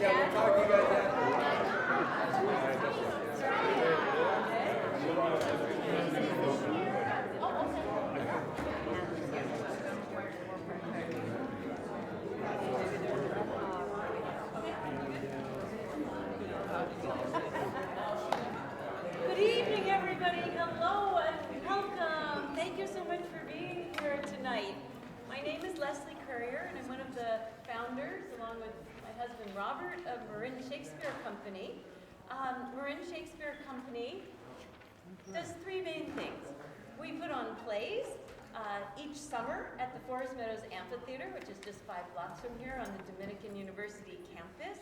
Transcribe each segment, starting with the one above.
Yeah, we'll talk to you guys after. Good evening, everybody. Hello and welcome. Thank you so much for being here tonight. My name is Leslie Currier, and I'm one of the founders, along with my husband Robert, of Marin Shakespeare Company. Marin Shakespeare Company does three main things. We put on plays each summer at the Forest Meadows Amphitheater, which is just 5 blocks from here on the Dominican University campus.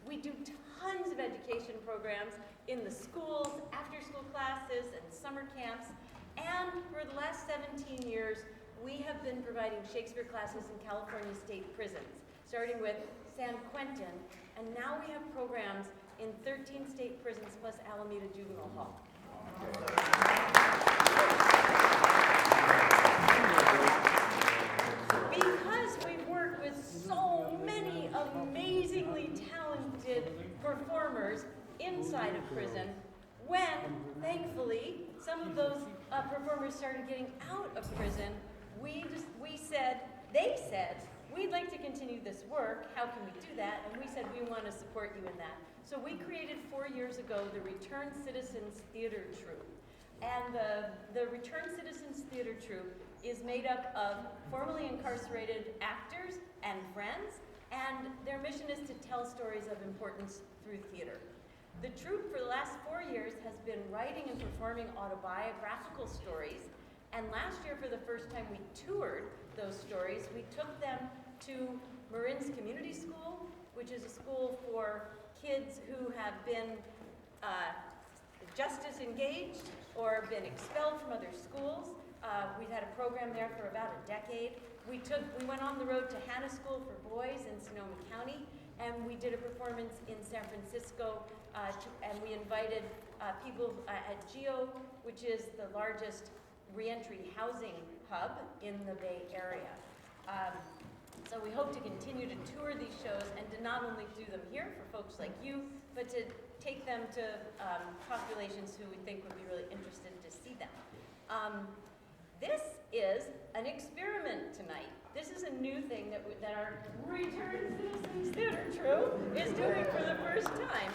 We do tons of education programs in the schools, after-school classes, and summer camps. And for the last 17 years, we have been providing Shakespeare classes in California state prisons, starting with San Quentin, and now we have programs in 13 state prisons plus Alameda Juvenile Hall. Because we work with so many amazingly talented performers inside of prison, when, thankfully, some of those performers started getting out of prison, they said, we'd like to continue this work, how can we do that? And we said, we want to support you in that. So we created 4 years ago the Returned Citizens Theater Troupe. And the Returned Citizens Theater Troupe is made up of formerly incarcerated actors and friends, and their mission is to tell stories of importance through theater. The troupe for the last 4 years has been writing and performing autobiographical stories, and last year for the first time we toured those stories. We took them to Marin's Community School, which is a school for kids who have been justice engaged or been expelled from other schools. We've had a program there for about a decade. We went on the road to Hannah School for Boys in Sonoma County, and we did a performance in San Francisco, and we invited people at GEO, which is the largest reentry housing hub in the Bay Area. So we hope to continue to tour these shows and to not only do them here for folks like you, but to take them to populations who we think would be really interested to see them. This is an experiment tonight. This is a new thing that our Returned Citizens Theater Troupe is doing for the first time.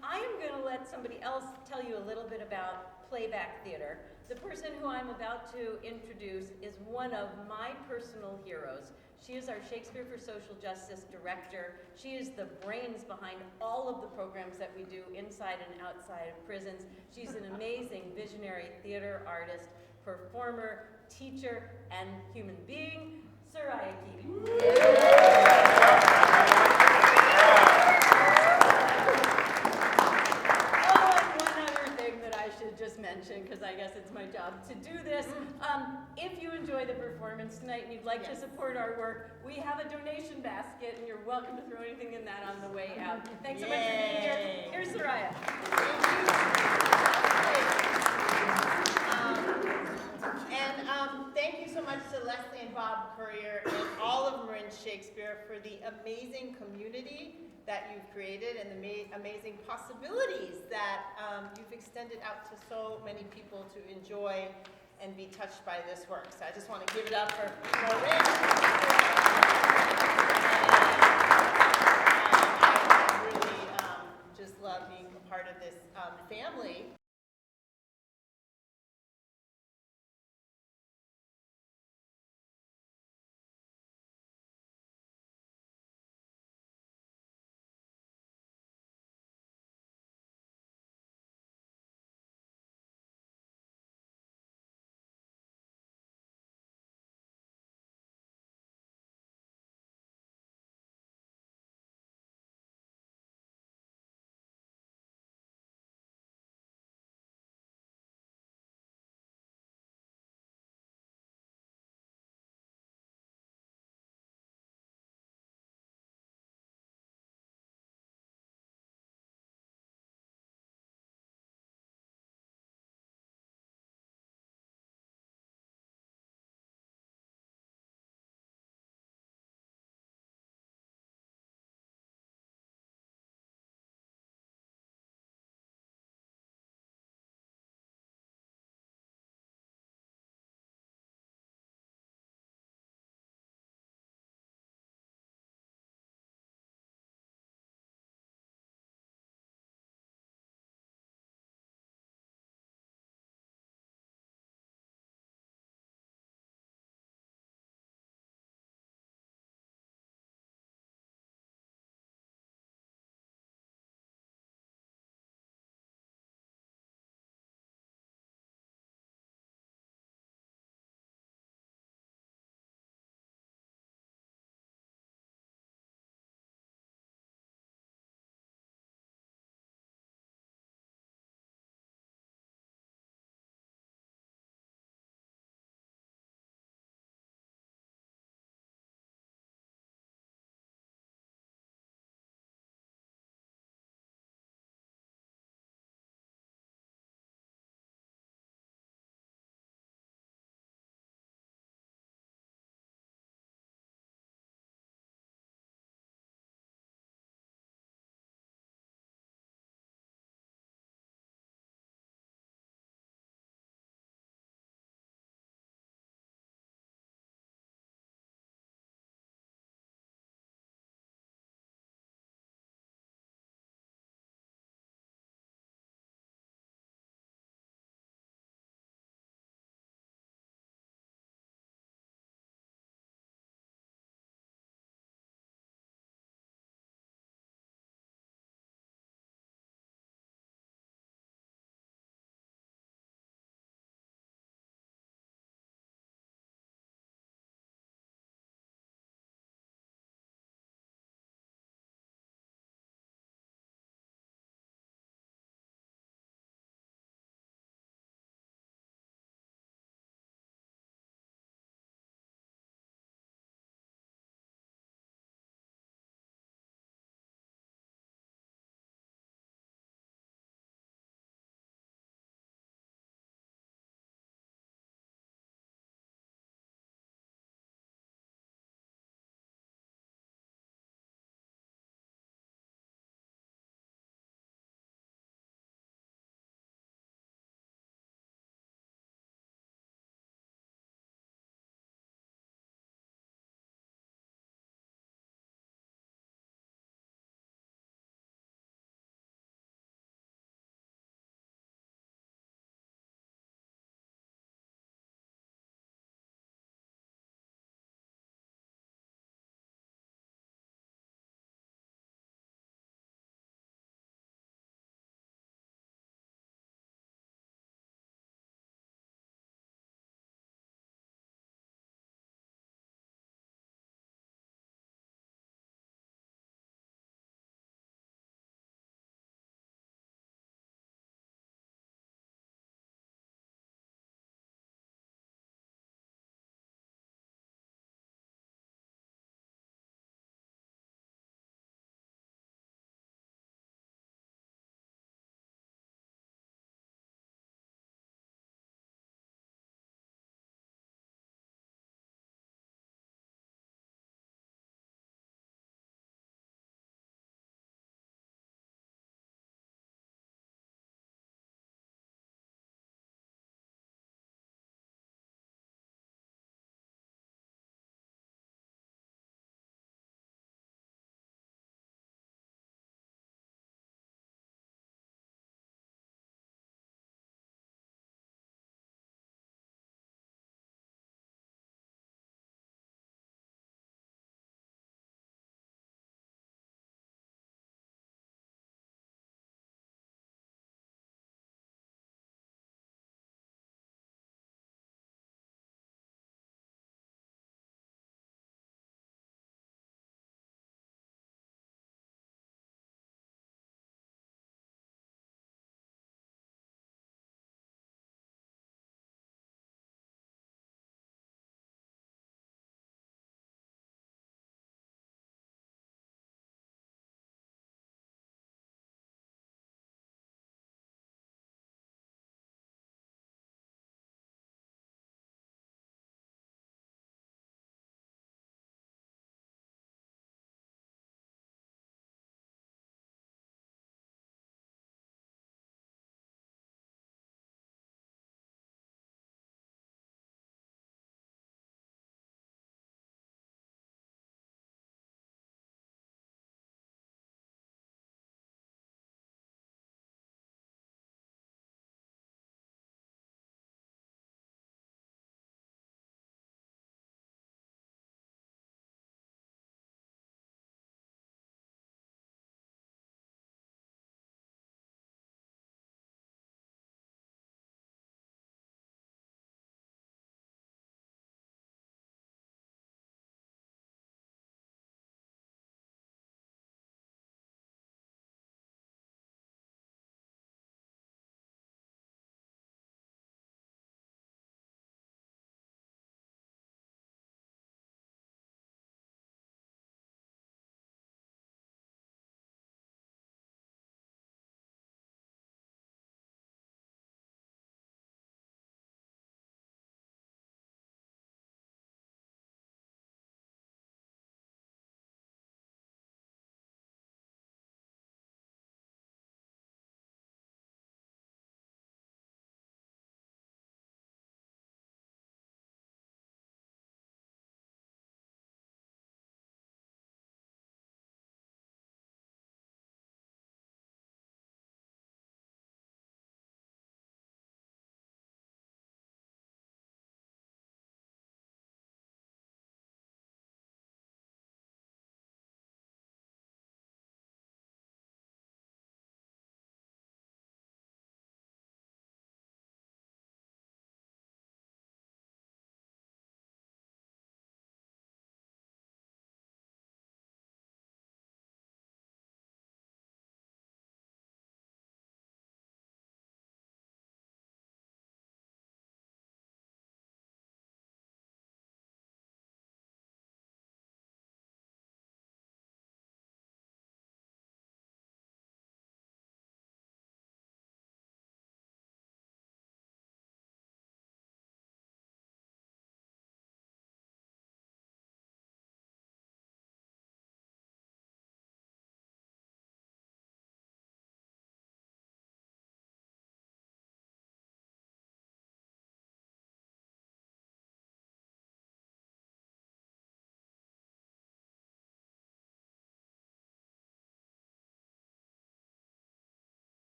I am going to let somebody else tell you a little bit about playback theater. The person who I'm about to introduce is one of my personal heroes. She is our Shakespeare for Social Justice director. She is the brains behind all of the programs that we do inside and outside of prisons. She's an amazing visionary theater artist, performer, teacher, and human being, Soraya Keating. Just mention, because I guess it's my job to do this. If you enjoy the performance tonight and you'd like to support our work, we have a donation basket, and you're welcome to throw anything in that on the way out. Thanks so much for being here. Here's Soraya. Thank you so much to Leslie and Bob Currier and all of Marin Shakespeare for the amazing community that you've created and the amazing possibilities that you've extended out to so many people to enjoy and be touched by this work. So I just want to give it up for Marin. I really just love being a part of this family.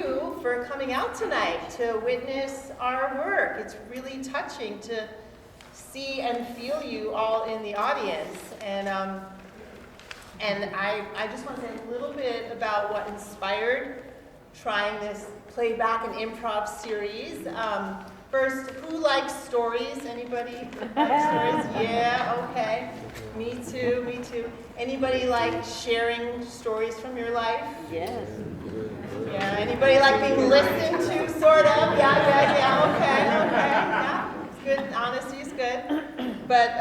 you for coming out tonight to witness our work. It's really touching to see and feel you all in the audience. And I just want to say a little bit about what inspired trying this playback and improv series. First, who likes stories? Anybody like stories? Yeah, okay. Me too, me too. Anybody like sharing stories from your life? Yes. Yeah, anybody like being listened to, sort of? Yeah, okay, yeah. It's good, honesty is good. But,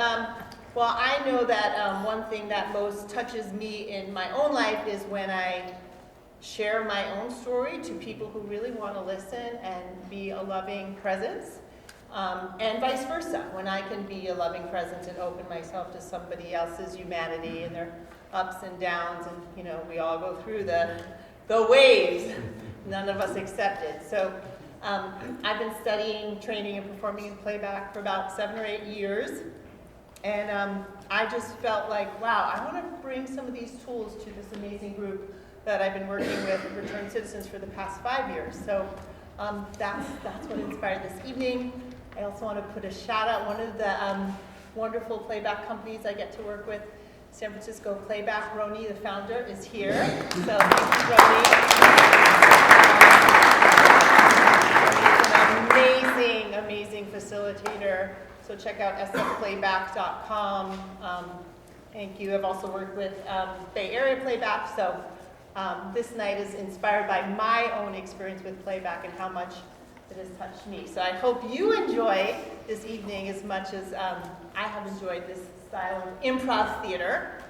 well, I know that one thing that most touches me in my own life is when I share my own story to people who really want to listen and be a loving presence, and vice versa, when I can be a loving presence and open myself to somebody else's humanity and their ups and downs, and you know, we all go through the waves, none of us excepted. So I've been studying, training, and performing in playback for about 7 or 8 years, and I just felt like, wow, I want to bring some of these tools to this amazing group that I've been working with returned citizens for the past 5 years. So that's what inspired this evening. I also want to put a shout out, one of the wonderful playback companies I get to work with, San Francisco Playback. Roni, the founder, is here. So thank you, Roni. She's an amazing facilitator. So check out sfplayback.com. Thank you. I've also worked with Bay Area Playback. So this night is inspired by my own experience with playback and how much it has touched me. So I hope you enjoy this evening as much as I have enjoyed this style of improv theater.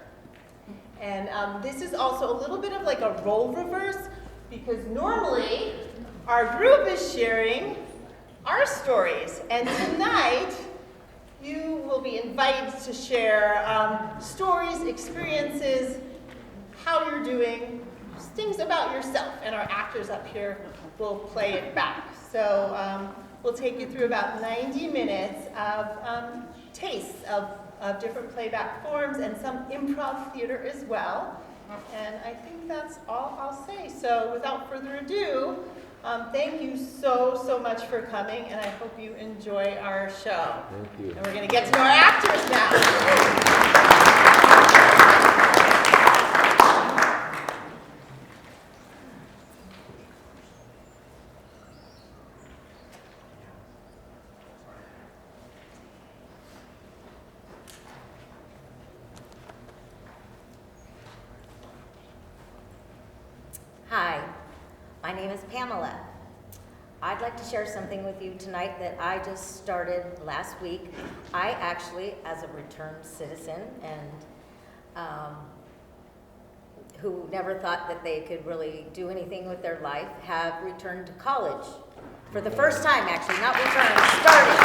And this is also a little bit of like a role reverse, because normally our group is sharing our stories. And tonight you will be invited to share stories, experiences, how you're doing, things about yourself, and our actors up here will play it back. So we'll take you through about 90 minutes of tastes of different playback forms and some improv theater as well. And I think that's all I'll say. So without further ado, thank you so much for coming, and I hope you enjoy our show. Thank you. And we're going to get to know our actors now. Hi, my name is Pamela. I'd like to share something with you tonight that I just started last week. I actually, as a returned citizen and who never thought that they could really do anything with their life, have returned to college. For the first time, actually, not returned, started.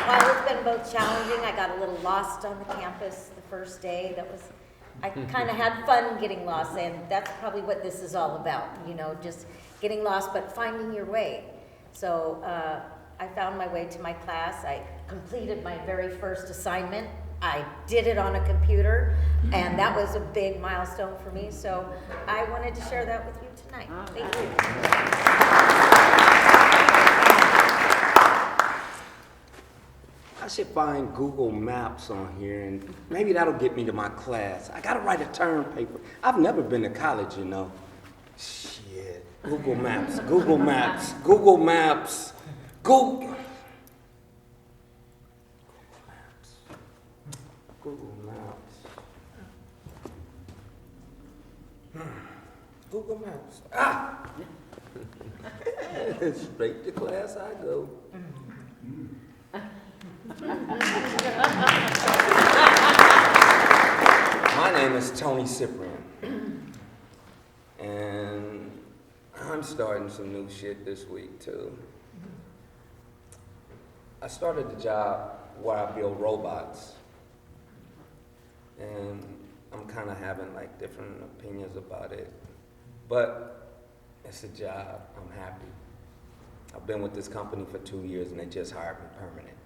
While it's been both challenging, I got a little lost on the campus the first day. I kind of had fun getting lost, and that's probably what this is all about, you know, just getting lost, but finding your way. So I found my way to my class. I completed my very first assignment. I did it on a computer, and that was a big milestone for me. So I wanted to share that with you tonight. Thank you. I should find Google Maps on here, and maybe that'll get me to my class. I gotta write a term paper. I've never been to college, you know. Shit. Google Maps, Google Maps, Google Maps, Google Maps. Google Maps. Google Maps. Ah! Straight to class I go. My name is Tony Cyprian, and I'm starting some new shit this week too. I started the job where I build robots, and I'm kind of having like different opinions about it, but it's a job. I'm happy. I've been with this company for 2 years, and they just hired me permanent.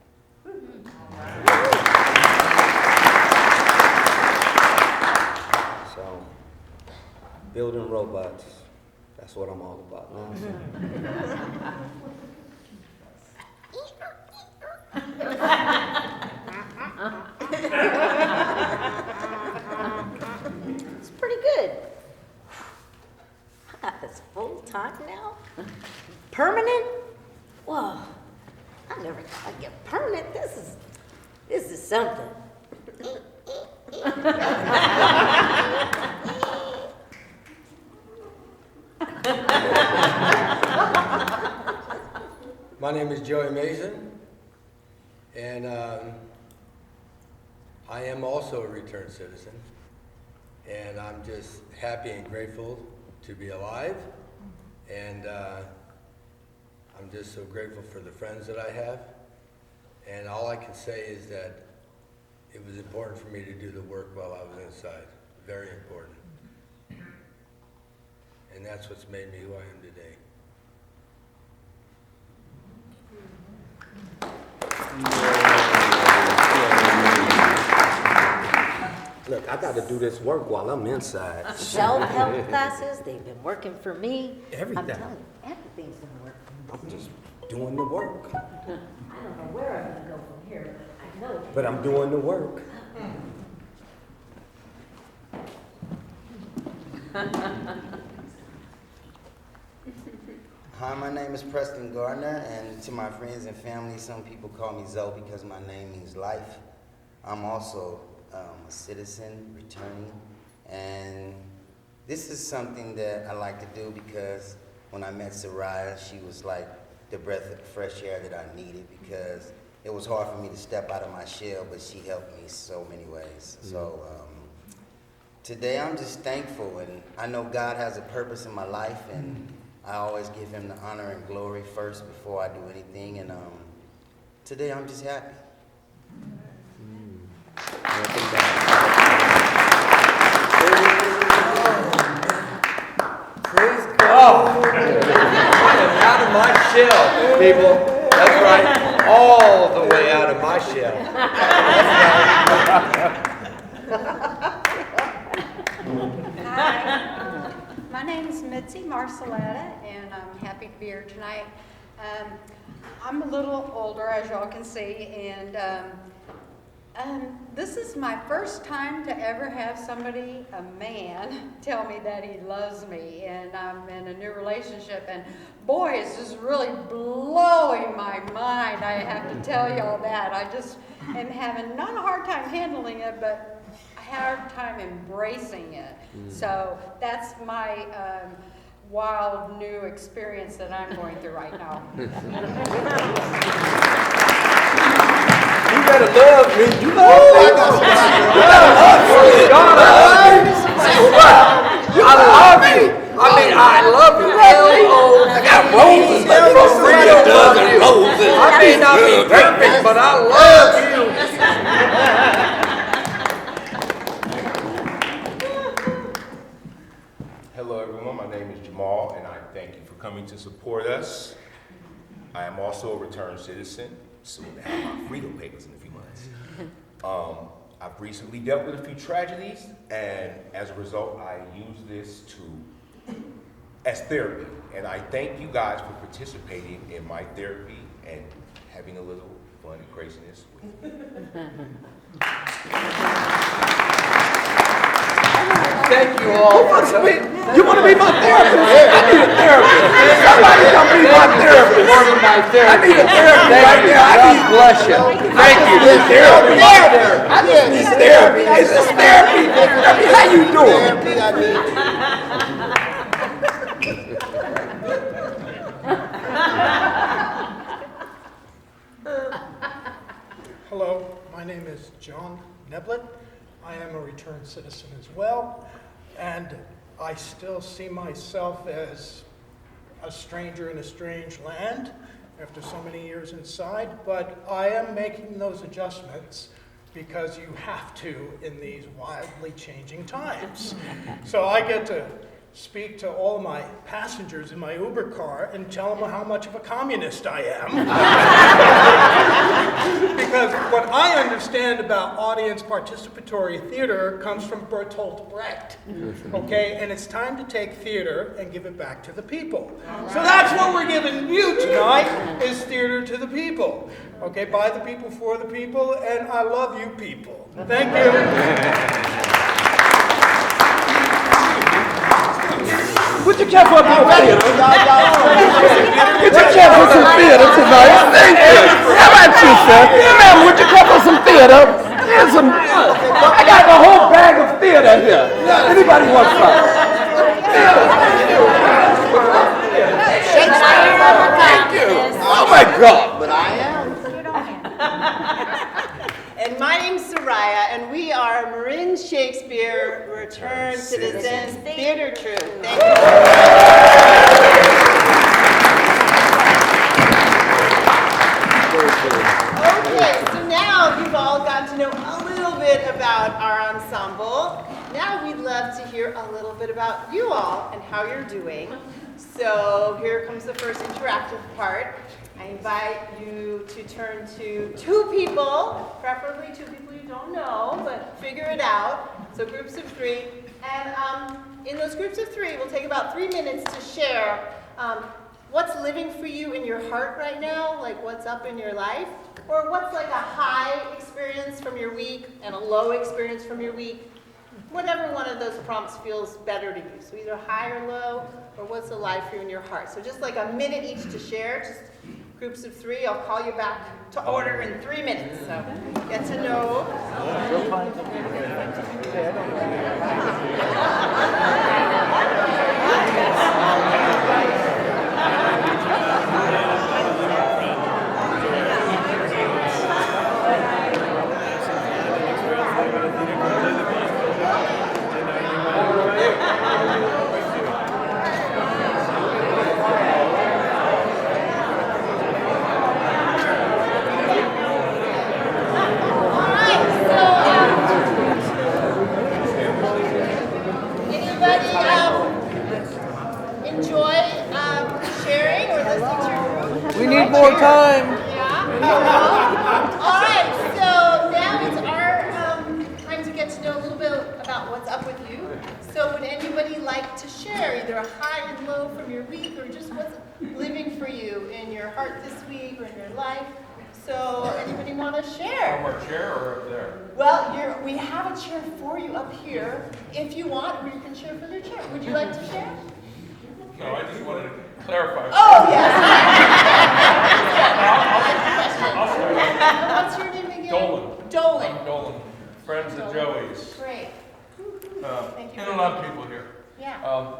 So, building robots. That's what I'm all about now. It's pretty good. I got this full time now. Permanent? Whoa, I never thought I'd get permanent. This is something. My name is Joey Mason, and I am also a returned citizen, and I'm just happy and grateful to be alive, and I'm just so grateful for the friends that I have, and all I can say is that it was important for me to do the work while I was inside, very important, and that's what's made me who I am today. Look, I got to do this work while I'm inside. Self-help classes, they've been working for me. Everything. I'm telling you, everything's been working for me. I'm just doing the work. I don't know where I'm gonna go from here, but I know. But I'm doing the work. Hi, my name is Preston Gardner, and to my friends and family, some people call me Zoe because my name means life. I'm also a citizen returning, and this is something that I like to do because when I met Soraya, she was like the breath of fresh air that I needed because it was hard for me to step out of my shell, but she helped me so many ways. So today I'm just thankful, and I know God has a purpose in my life, and I always give him the honor and glory first before I do anything, and today I'm just happy. Praise God! I am out of my shell, people. That's right, all the way out of my shell. Hi, my name is Mitzi Marcelletta, and I'm happy to be here tonight. I'm a little older, as y'all can see, and this is my first time to ever have somebody, a man, tell me that he loves me, and I'm in a new relationship, and boy, it's just really blowing my mind. I have to tell y'all that. I just am having not a hard time handling it, but a hard time embracing it. So that's my wild new experience that I'm going through right now. You better love me. You love me. You better love me. God, I love you. I mean, I love you. L-O. I got roses. For real, love you. I may not be perfect, but I love you. Hello everyone, my name is Jamal and I thank you for coming to support us. I am also a returned citizen, soon to have my freedom papers in a few months. I've recently dealt with a few tragedies and as a result I use this as therapy. And I thank you guys for participating in my therapy and having a little fun and craziness with me. Thank you all. You want to be my therapist? I need a therapist. Somebody come be my therapist. I need a therapist right now. I need bless you. Thank you. Therapy. I just need therapy. Is this therapy? How you doing? Hello, my name is John Neblett. I am a returned citizen as well, and I still see myself as a stranger in a strange land after so many years inside, but I am making those adjustments because you have to in these wildly changing times. So I get to speak to all my passengers in my Uber car and tell them how much of a communist I am. Because what I understand about audience participatory theater comes from Bertolt Brecht, okay? And it's time to take theater and give it back to the people. So that's what we're giving you tonight, is theater to the people. Okay, by the people, for the people, and I love you people. Thank you. Put your cap up for theater. Put your cap for some theater tonight. Thank you. How about you, sir? Yeah, man, put your cap for some theater. Here's some. I got the whole bag of theater here. Anybody want some? Thank you. Oh my God. But I am. And my name's Soraya, and we are Marin Shakespeare Returned Citizens Theater Troupe. Thank you. Okay, so now you've all got to know a little bit about our ensemble. Now we'd love to hear a little bit about you all and how you're doing. So here comes the first interactive part. I invite you to turn to two people, preferably two people you don't know, but figure it out. So groups of three. And in those groups of three, we'll take about 3 minutes to share what's living for you in your heart right now, like what's up in your life, or what's like a high experience from your week and a low experience from your week. Whatever one of those prompts feels better to you. So either high or low, or what's alive for you in your heart. So just like a minute each to share, just groups of three. I'll call you back to order in 3 minutes. So get to know. We need more time. All right, so now it's our time to get to know a little bit about what's up with you. So would anybody like to share either a high and low from your week, or just what's living for you in your heart this week or in your life? So anybody want to share? From our chair or up there? Well, we have a chair for you up here. If you want, or you can share from your chair. Would you like to share? No, I just wanted to clarify. Oh, yes. I'll What's your name again? Dolan. Dolan. I'm Dolan. Friends of Joey's. Great. Thank you. And a lot of people here. Yeah.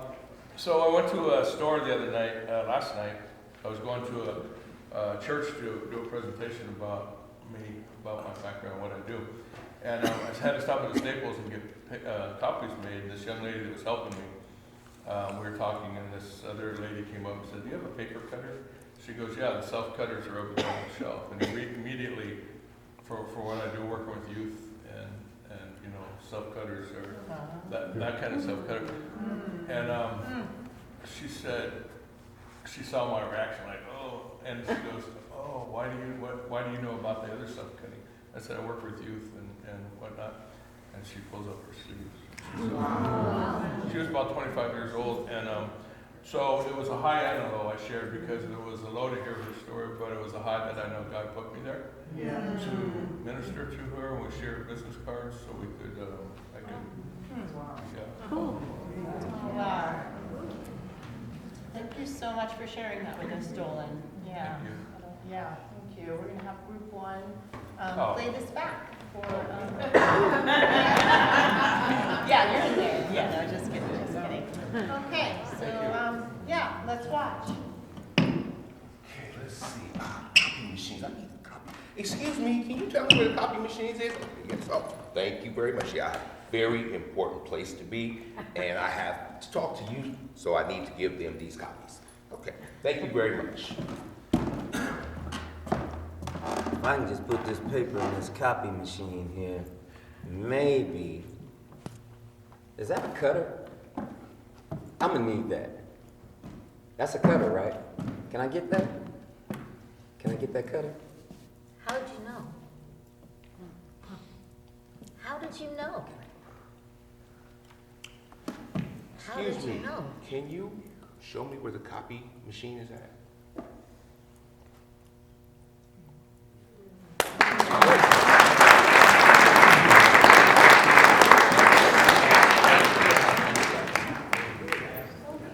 So I went to a store the other night, last night. I was going to a church to do a presentation about me, about my background, what I do. And I had to stop at the Staples and get copies made. And this young lady that was helping me, we were talking, and this other lady came up and said, "Do you have a paper cutter?" She goes, "Yeah, the self cutters are over there on the shelf." And immediately, for what I do working with youth, and you know, self cutters are that kind of self cutter. And she said, she saw my reaction, like, "Oh," and she goes, "Oh, why do you know about the other self cutting?" I said, "I work with youth and whatnot." And she pulls up her sleeves. She was about 25 years old, and so it was a high and a low I shared, because it was a low to hear her story, but it was a high that I know God put me there to minister to her. And we shared business cards so we could, Wow. Thank you so much for sharing that with us, Dolan. Yeah. Thank you. Yeah, thank you. We're going to have group one play this back. Yeah, you're in there. Yeah, no, just kidding, just kidding. Okay, so, yeah, let's watch. Okay, let's see. Copy machines. I need a copy. Excuse me, can you tell me where the copy machines is? Yes. Oh, thank you very much. Yeah, very important place to be, and I have to talk to you, so I need to give them these copies. Okay, thank you very much. If I can just put this paper in this copy machine here, maybe. Is that a cutter? I'm gonna need that. That's a cutter, right? Can I get that? Can I get that cutter? How did you know? How did you know? How did Excuse you me, know? can you show me where the copy machine is at?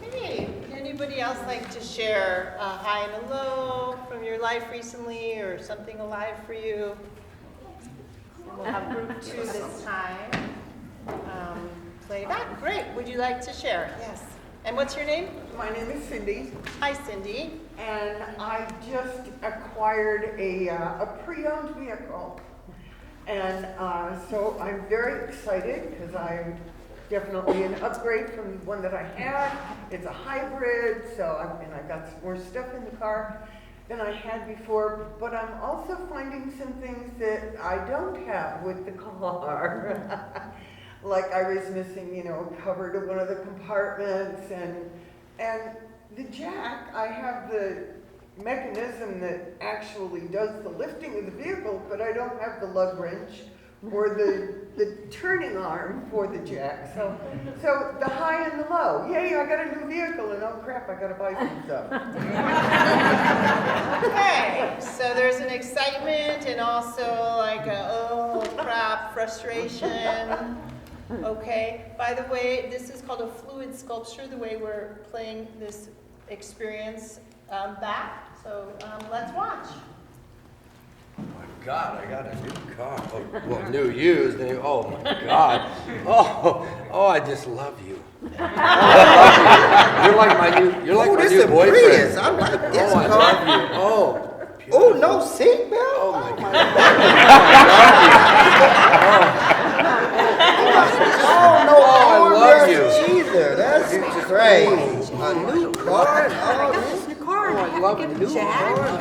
Okay, would anybody else like to share a high and a low from your life recently or something alive for you? And we'll have group 2 this time. Playback, great. Would you like to share? Yes. And what's your name? My name is Cindy, Hi, Cindy. and I just acquired a pre-owned vehicle. And so I'm very excited because I'm definitely an upgrade from the one that I had. It's a hybrid, and I got some more stuff in the car than I had before, but I'm also finding some things that I don't have with the car. Like I was missing, a cover to one of the compartments, and the jack, I have the mechanism that actually does the lifting of the vehicle, but I don't have the lug wrench or the turning arm for the jack. So the high and the low. Yay, I got a new vehicle, and oh crap, I gotta buy some stuff. Okay, so there's an excitement and also like a, oh crap, frustration. Okay, by the way, this is called a fluid sculpture, the way we're playing this experience back. So let's watch. Oh my God, I got a new car. Well, new used, oh my God. Oh, I just love you. You're like my new boyfriend. Prius. I like this Oh, I car. love you. Oh, no seatbelt? Oh my God. Oh, no I love you. armrest either. That's great. A new car? Oh, I love a new car.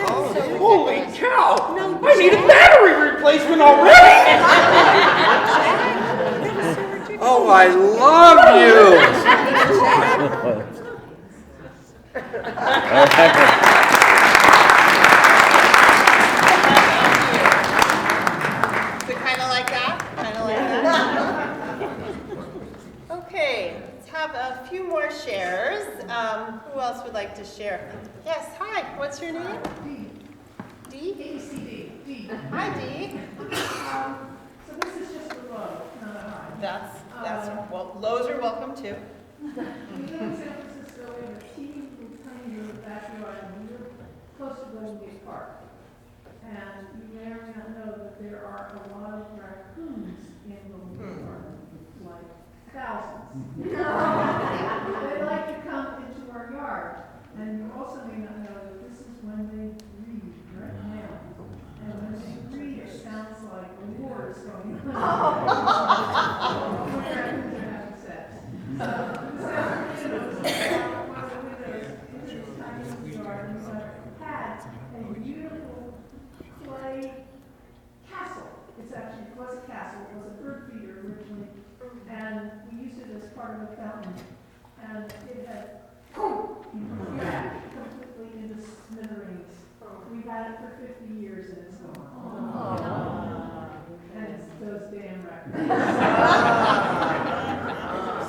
Holy cow! I need a battery replacement already! Oh, I love you. So kind of like that? Kind of like that? Okay, let's have a few more shares. Who else would like to share? Yes, hi, what's your name? D? D? D. Hi, D. So this is just a low, not a high. That's, well, lows are welcome too. We live in San Francisco, we have a teeny little tiny little backyard, and we live close to Golden Gate Park. And you may or may not know that there are a lot of raccoons in Golden Gate Park, like thousands. They like to come into our yard. And you also may not know that this is when they breed right now. And when they breed, it sounds like a war is going on. When raccoons are having sex. So, one of the windows into this tiny little yard, and we had a beautiful clay castle. It was a castle, it was a bird feeder originally, and we used it as part of a fountain. And it had completely into smithereens. We've had it for 50 years and it's gone. And it's those damn raccoons.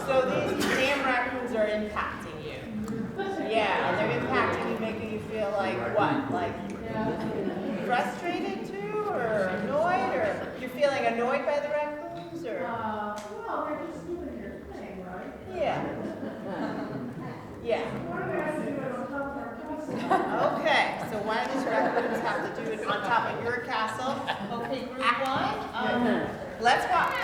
So these damn raccoons are impacting you. Yeah, and they're impacting you, making you feel like what? Like frustrated too, or annoyed, or you're feeling annoyed by the raccoons, or? Well, they're just doing their thing, right? Yeah. Yeah. Why do we have to do it on top of our castle? Okay, so why does raccoons have to do it on top of your castle? Okay, group 1, let's watch.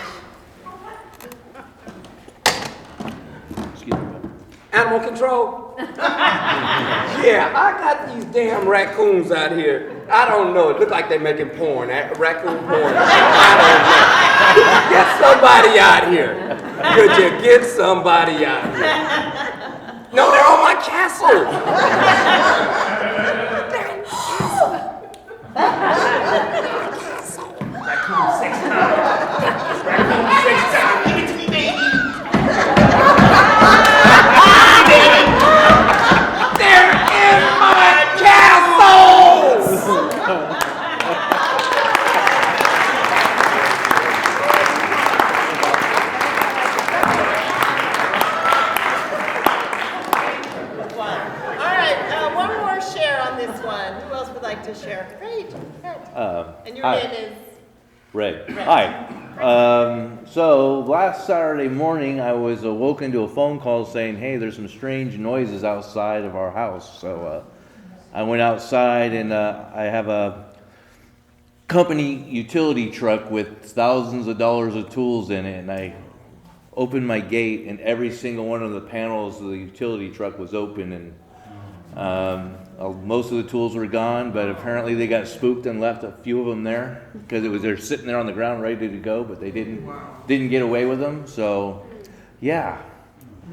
Animal control? Yeah, I got these damn raccoons out here. I don't know. It look like they're making porn, raccoon porn. I don't know. Get somebody out here. Could you get somebody out here? No, they're on my castle. Raccoon 6 times. Raccoon 6 times. Give it to me, baby. Your Hi. name is? Ray. Hi. So last Saturday morning, I was awoken to a phone call saying, hey, there's some strange noises outside of our house. So I went outside, and I have a company utility truck with thousands of dollars of tools in it, and I opened my gate, and every single one of the panels of the utility truck was open, and most of the tools were gone, but apparently they got spooked and left a few of them there because they're sitting there on the ground ready to go, but they didn't get away with them. So, yeah,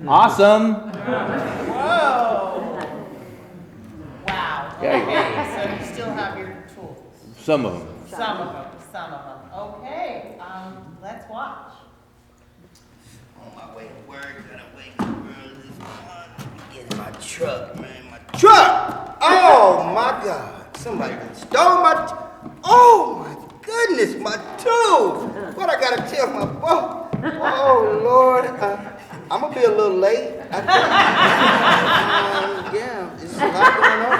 awesome. Whoa! Wow. Yeah. Okay, so you still have your tools. Some of them. Some of them. Okay, let's watch. On my way to work, gotta wake up early this morning. Get in my truck, man. My truck! Oh my God! Somebody done stole oh my goodness, my tools! What I gotta tell my boss? Oh Lord, I'm gonna be a little late. I think. Yeah, there's a lot going on.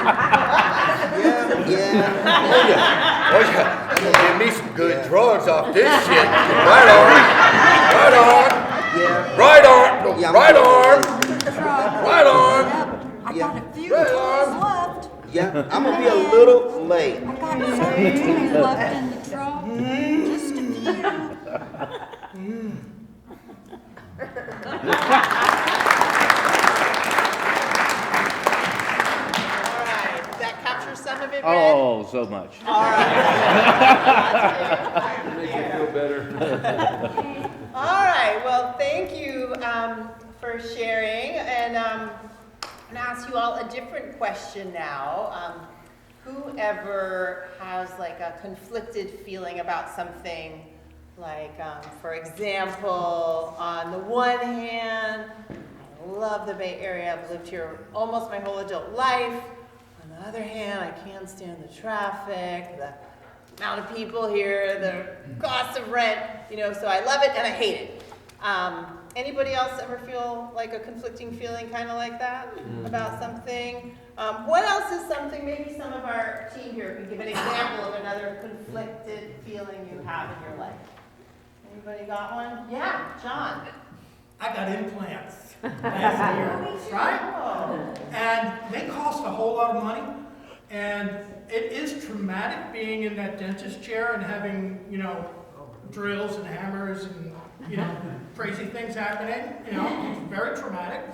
Yeah. Oh yeah, I'm gonna give me some good drugs off this shit. Right on. Yeah. Right on. Yeah, Right on. Right on. I Yeah. got a few tools left. Yeah, I'm gonna be a little late. I got some tools left in the truck. Just a few. All right, did that capture some of it, Red? Oh, so much. All right. Make you feel better. All right, well, thank you for sharing. And I'm going to ask you all a different question now. Whoever has like a conflicted feeling about something, like, for example, on the one hand, I love the Bay Area. I've lived here almost my whole adult life. On the other hand, I can't stand the traffic, the amount of people here, the cost of rent, so I love it and I hate it. Anybody else ever feel like a conflicting feeling kind of like that about something? What else is something, maybe some of our team here can give an example of another conflicted feeling you have in your life. Anybody got one? Yeah, John. I got implants last year, right? Oh. And they cost a whole lot of money. And it is traumatic being in that dentist chair and having, drills and hammers and, crazy things happening. It's very traumatic.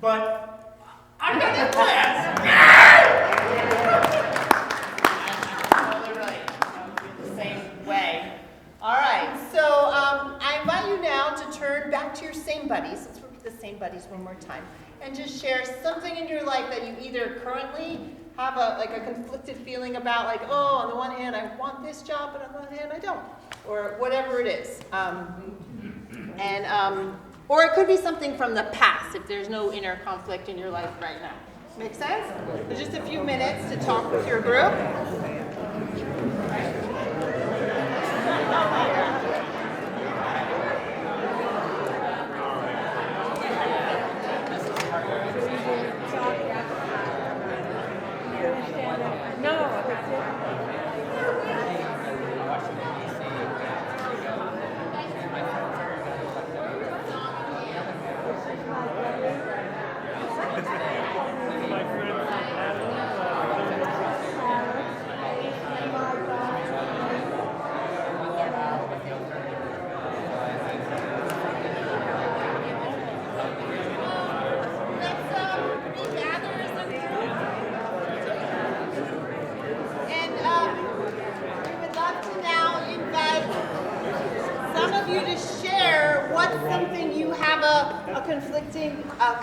But I got implants. Totally right. I feel the same way. All right, so I invite you now to turn back to your same buddies. Let's work with the same buddies one more time. And just share something in your life that you either currently have a conflicted feeling about, like, oh, on the one hand, I want this job, but on the other hand, I don't. Or whatever it is. Or it could be something from the past, if there's no inner conflict in your life right now. Make sense? There's just a few minutes to talk with your group.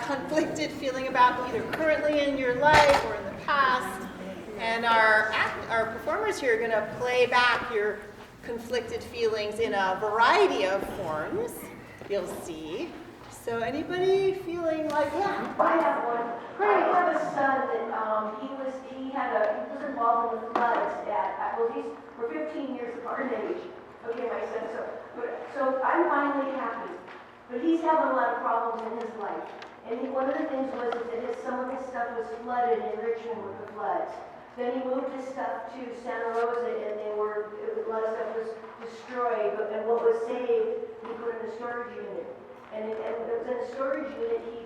Conflicted feeling about either currently in your life or in the past. And our performers here are going to play back your conflicted feelings in a variety of forms, you'll see. So anybody feeling like, yeah? I have one. I have a son that he was involved in the floods we're 15 years apart in age. Okay, my son. So I'm finally happy. But he's having a lot of problems in his life. And one of the things was that some of his stuff was flooded in Richmond with the floods. Then he moved his stuff to Santa Rosa, and a lot of stuff was destroyed, and what was saved, he put in a storage unit. And it was in a storage unit, his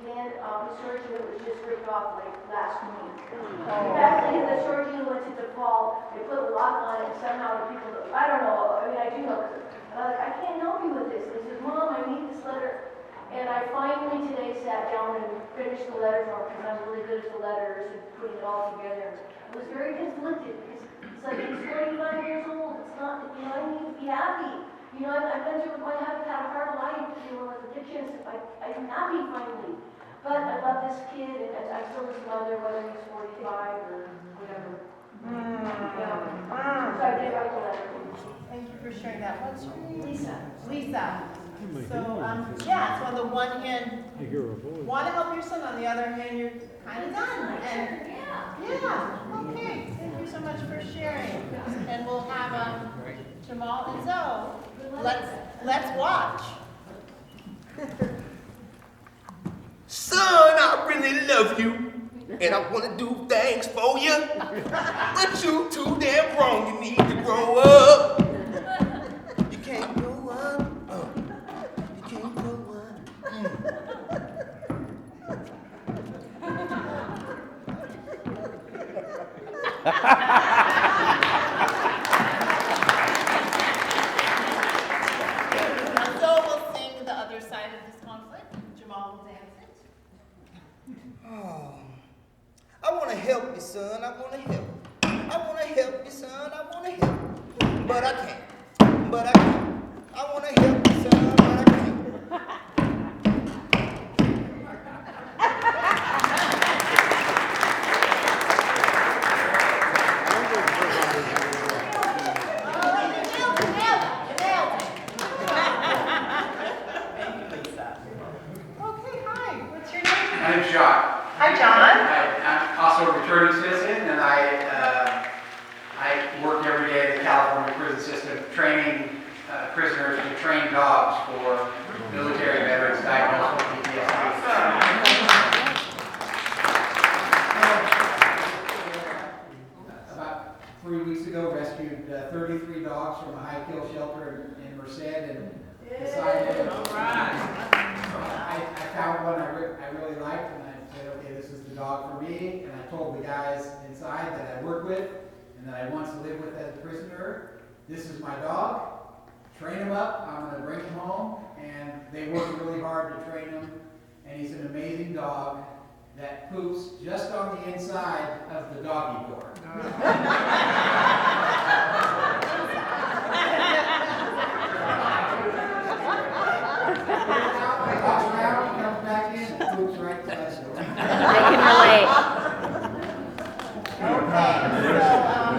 storage unit was just ripped off like last week. Actually, the storage unit went to default, they put a lock on it, and somehow the people, I don't know, I mean, I do know, and I'm like, I can't help you with this. And he says, Mom, I need this letter. And I finally today sat down and finished the letter for him, because I'm really good at the letters and putting it all together. I was very conflicted, because it's like, he's 45 years old, it's not, you know, I need to be happy. You know, I've been through, I haven't had a hard life, you know, with addictions, I'm happy finally. But I love this kid, and I'm still his mother, whether he's 45 or whatever. So I did write the letter. Thank you for sharing that. What's your name? Lisa. Lisa. So, yeah, so on the one hand, want to help your son, on the other hand, you're kind of done. And, yeah, okay. Thank you so much for sharing. And we'll have Jamal and Zoe. Let's watch. Son, I really love you, and I want to do things for you. But you too damn grown, you need to grow up. You can't grow up. You can't grow up. Zoe will sing the other side of this conflict. Jamal will dance it. Oh, I want to help you, son. I want to help. I want to help you, son. I want to help. But I can't. But I can't. I want to help you, son, but I can't. Okay, hi. What's your name? My name's John. Hi, John. I'm also a returning citizen, and I work every day in the California prison system training prisoners to train dogs for military veterans diagnosed with PTSD. About 3 weeks ago, rescued 33 dogs from a high-kill shelter in Merced, and decided I found one I really liked, and I said, okay, this is the dog for me. And I told the guys inside that I work with and that I want to live with as a prisoner, this is my dog. Train him up, I'm going to bring him home. And they worked really hard to train him. And he's an amazing dog that poops just on the inside of the doggy door. I can relate.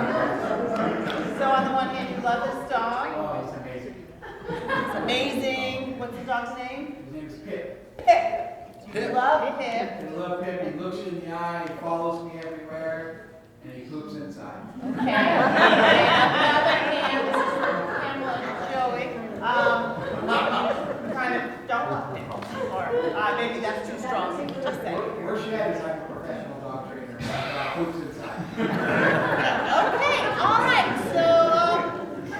Okay, so on the one hand, you love this dog. Oh, he's amazing. It's amazing. What's the dog's name? His name is Pip. Pip. You love Pip. I love Pip. He looks you in the eye, he follows me everywhere, and he poops inside. Okay. On the other hand, this is for Pamela and Joey. Kind of don't love Pip. Or maybe that's too strong. Just say. Where she at is I'm a professional dog trainer. Poops inside. Okay, all right. So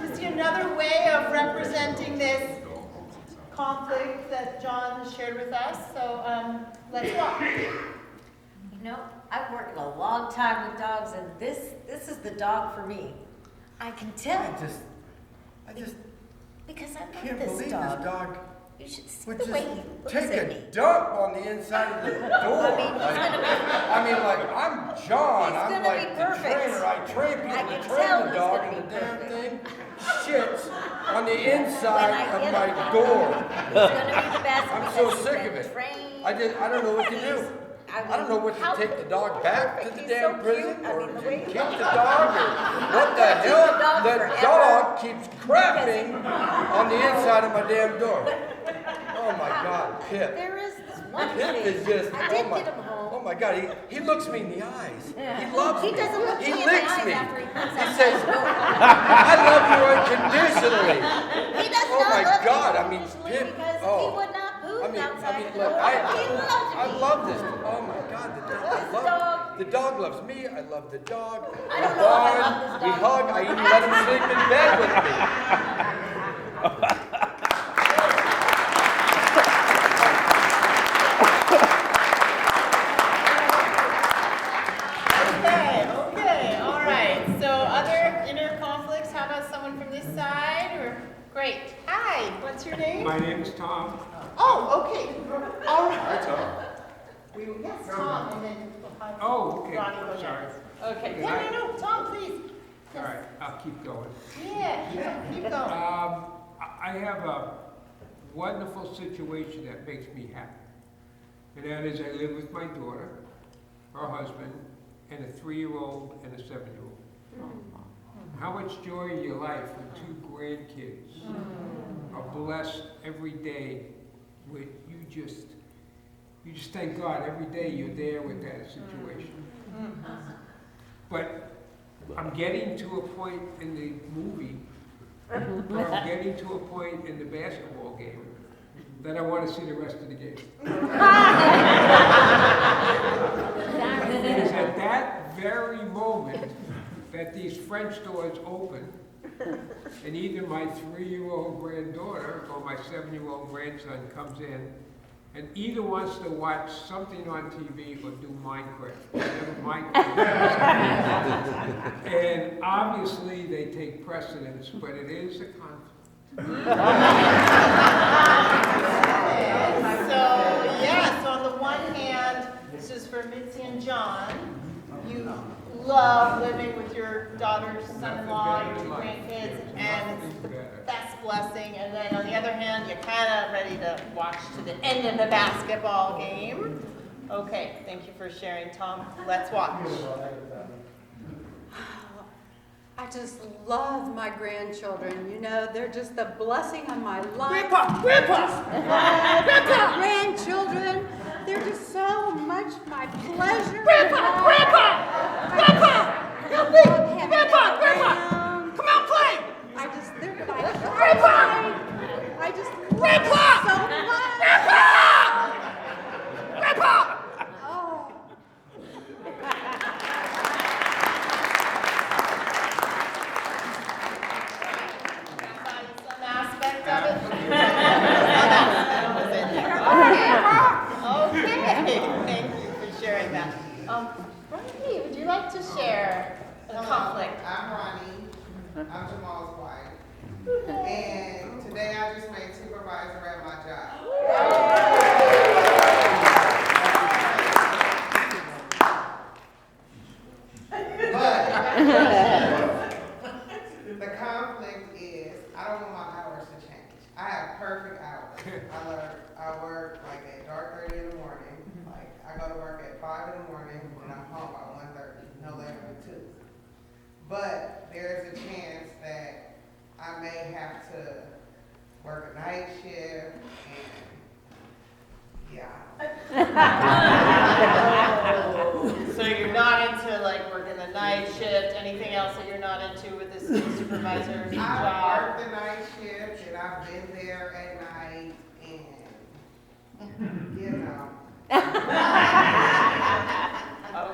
we see another way of representing this conflict that John has shared with us. So let's watch. You know, I've worked a long time with dogs, and this is the dog for me. I can tell. I just Because I love can't this believe dog. this dog You should see would the just way he looks take at me. a dump on the inside of the door. I mean, like, I'm John. He's I'm gonna like be the perfect. trainer. I train people I to can train tell the he's dog, gonna and the be damn perfect. thing shits on the When inside I of get my him home, door. He's gonna be the best. I'm because so he's sick been of it. trained. I don't know what to do. I don't know what to How- take the dog back to the He's damn so prison cute. I or mean, the to way keep he the looks. dog or what the Keep the hell? dog The forever. dog keeps crapping on the inside of my damn door. Oh my God, Pip. There is this one Pip thing. is just, I oh did my, get him home. oh my God, he looks me in the eyes. Yeah. He loves He me. doesn't look He me in the licks eyes me. after he comes He out says, that door. I love you unconditionally. He does Oh not my love God, me I mean, unconditionally Pip, because oh. he would not poop outside the look, door. He loves me. I love this. Oh my God, I This love dog The dog loves me. I love the dog. I don't know if I love this We dog. hug. I even let him sleep in bed with me. Okay, all right. So other inner conflicts, how about someone from this side? Or great. Hi, what's your name? My name is Tom. Oh, okay. All right. Hi, Tom. Yes, Tom, and then Oh, okay. Ronnie goes Sorry. next. Okay. Yeah, no, Tom, please. All right, I'll keep going. Yeah, keep going. I have a wonderful situation that makes me happy. And that is I live with my daughter, her husband, and a 3-year-old and a 7-year-old. How much joy in your life when 2 grandkids are blessed every day with you just thank God every day you're there with that situation. But I'm getting to a point in the movie, or I'm getting to a point in the basketball game that I want to see the rest of the game. It is at that very moment that these French doors open, and either my 3-year-old granddaughter or my 7-year-old grandson comes in, and either wants to watch something on TV or do Minecraft. Whatever Minecraft is. And obviously they take precedence, but it is a conflict. So on the one hand, this is for Mitzi and John. You love living with your daughter's son-in-law, your 2 grandkids, and it's the best blessing. And then on the other hand, you're kind of ready to watch to the end of the basketball game. Okay, thank you for sharing, Tom. Let's watch. I just love my grandchildren. You know, they're just the blessing of my life. Grandpa! My grandchildren, they're just so much my pleasure. Grandpa! Help me! Grandpa! Come out, play! They're my Grandpa! I just love Grandpa! them so much. Grandpa! Oh. Some aspect of it. Okay, thank you for sharing that. Ronnie, would you like to share a conflict? I'm Ronnie. I'm Jamal's wife. And today I just made supervisor at my job. But the conflict is I don't want my hours to change. I have perfect hours. I work like at dark 30 in the morning. Like I go to work at 5 in the morning and I'm home by 1:30, no later than 2. But there's a chance that I may have to work a night shift and yeah. So you're not into like working the night shift, anything else that you're not into with this supervisor's I job? work the night shift and I've been there at night and you know.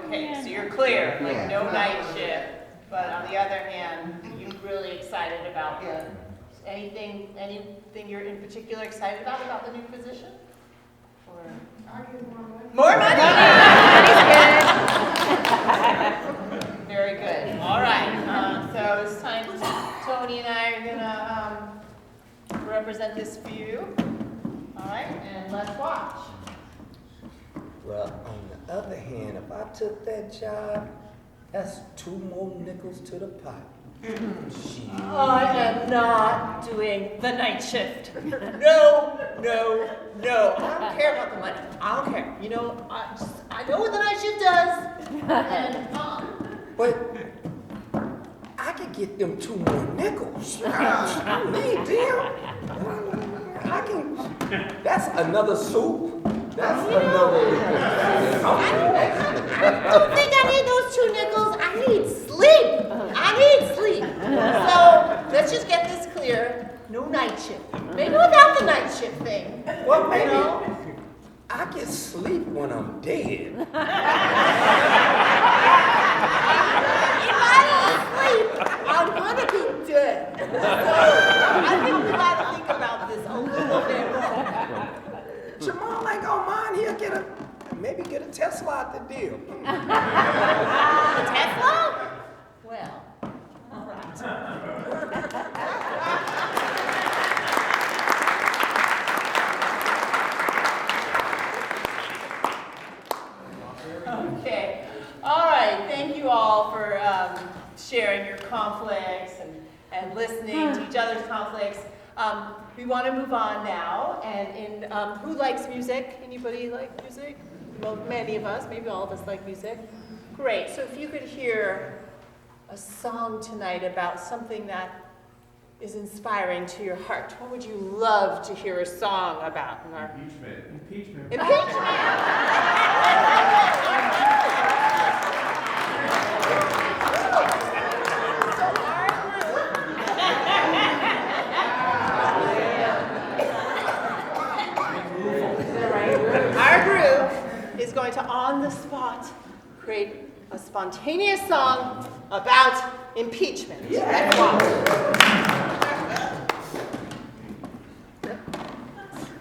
Okay, so you're clear, like no night shift. But on the other hand, you're really excited about anything you're in particular excited about the new position? Or I get more money. more money? Very good. All right. So it's time. Tony and I are gonna represent this for you. All right, and let's watch. Well, on the other hand, if I took that job, that's 2 more nickels to the pot. Shit. I am not doing the night shift. No. I don't care about the money. I don't care. You know, I know what the night shift does. And, But I could get them 2 more nickels. I need them. I can. That's another soup. That's another. I don't think I need those 2 nickels. I need sleep. So let's just get this clear. No night shift. Maybe without the night shift thing. Well, maybe. I can sleep when I'm dead. I want to be dead. So I think we got to think about this a little bit more. Jamal ain't gonna mind. He'll maybe get a Tesla out the deal. A Tesla? Well, all right. Okay. All right. Thank you all for sharing your conflicts and listening to each other's conflicts. We want to move on now. And who likes music? Anybody like music? Well, many of us. Maybe all of us like music. Great. So if you could hear a song tonight about something that is inspiring to your heart, what would you love to hear a song about? Impeachment. Our group is going to, on the spot, create a spontaneous song about impeachment. Let's watch.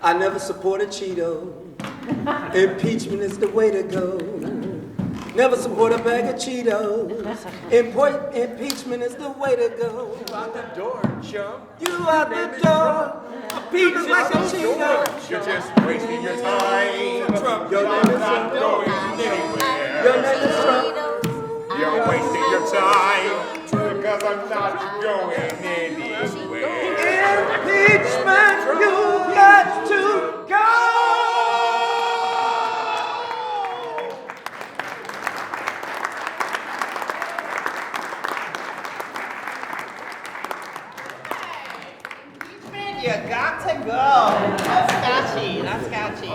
I never support a Cheeto. Impeachment is the way to go. Never support a bag of Cheetos. Impeachment is the way to go. You out the door, chump. You out the door. Impeachment like a Cheeto. You're just wasting your time. Trump. You're not going anywhere. Your name is Trump. You're wasting your time because I'm not going anywhere. Impeachment, you got to go. You got to go. That's catchy.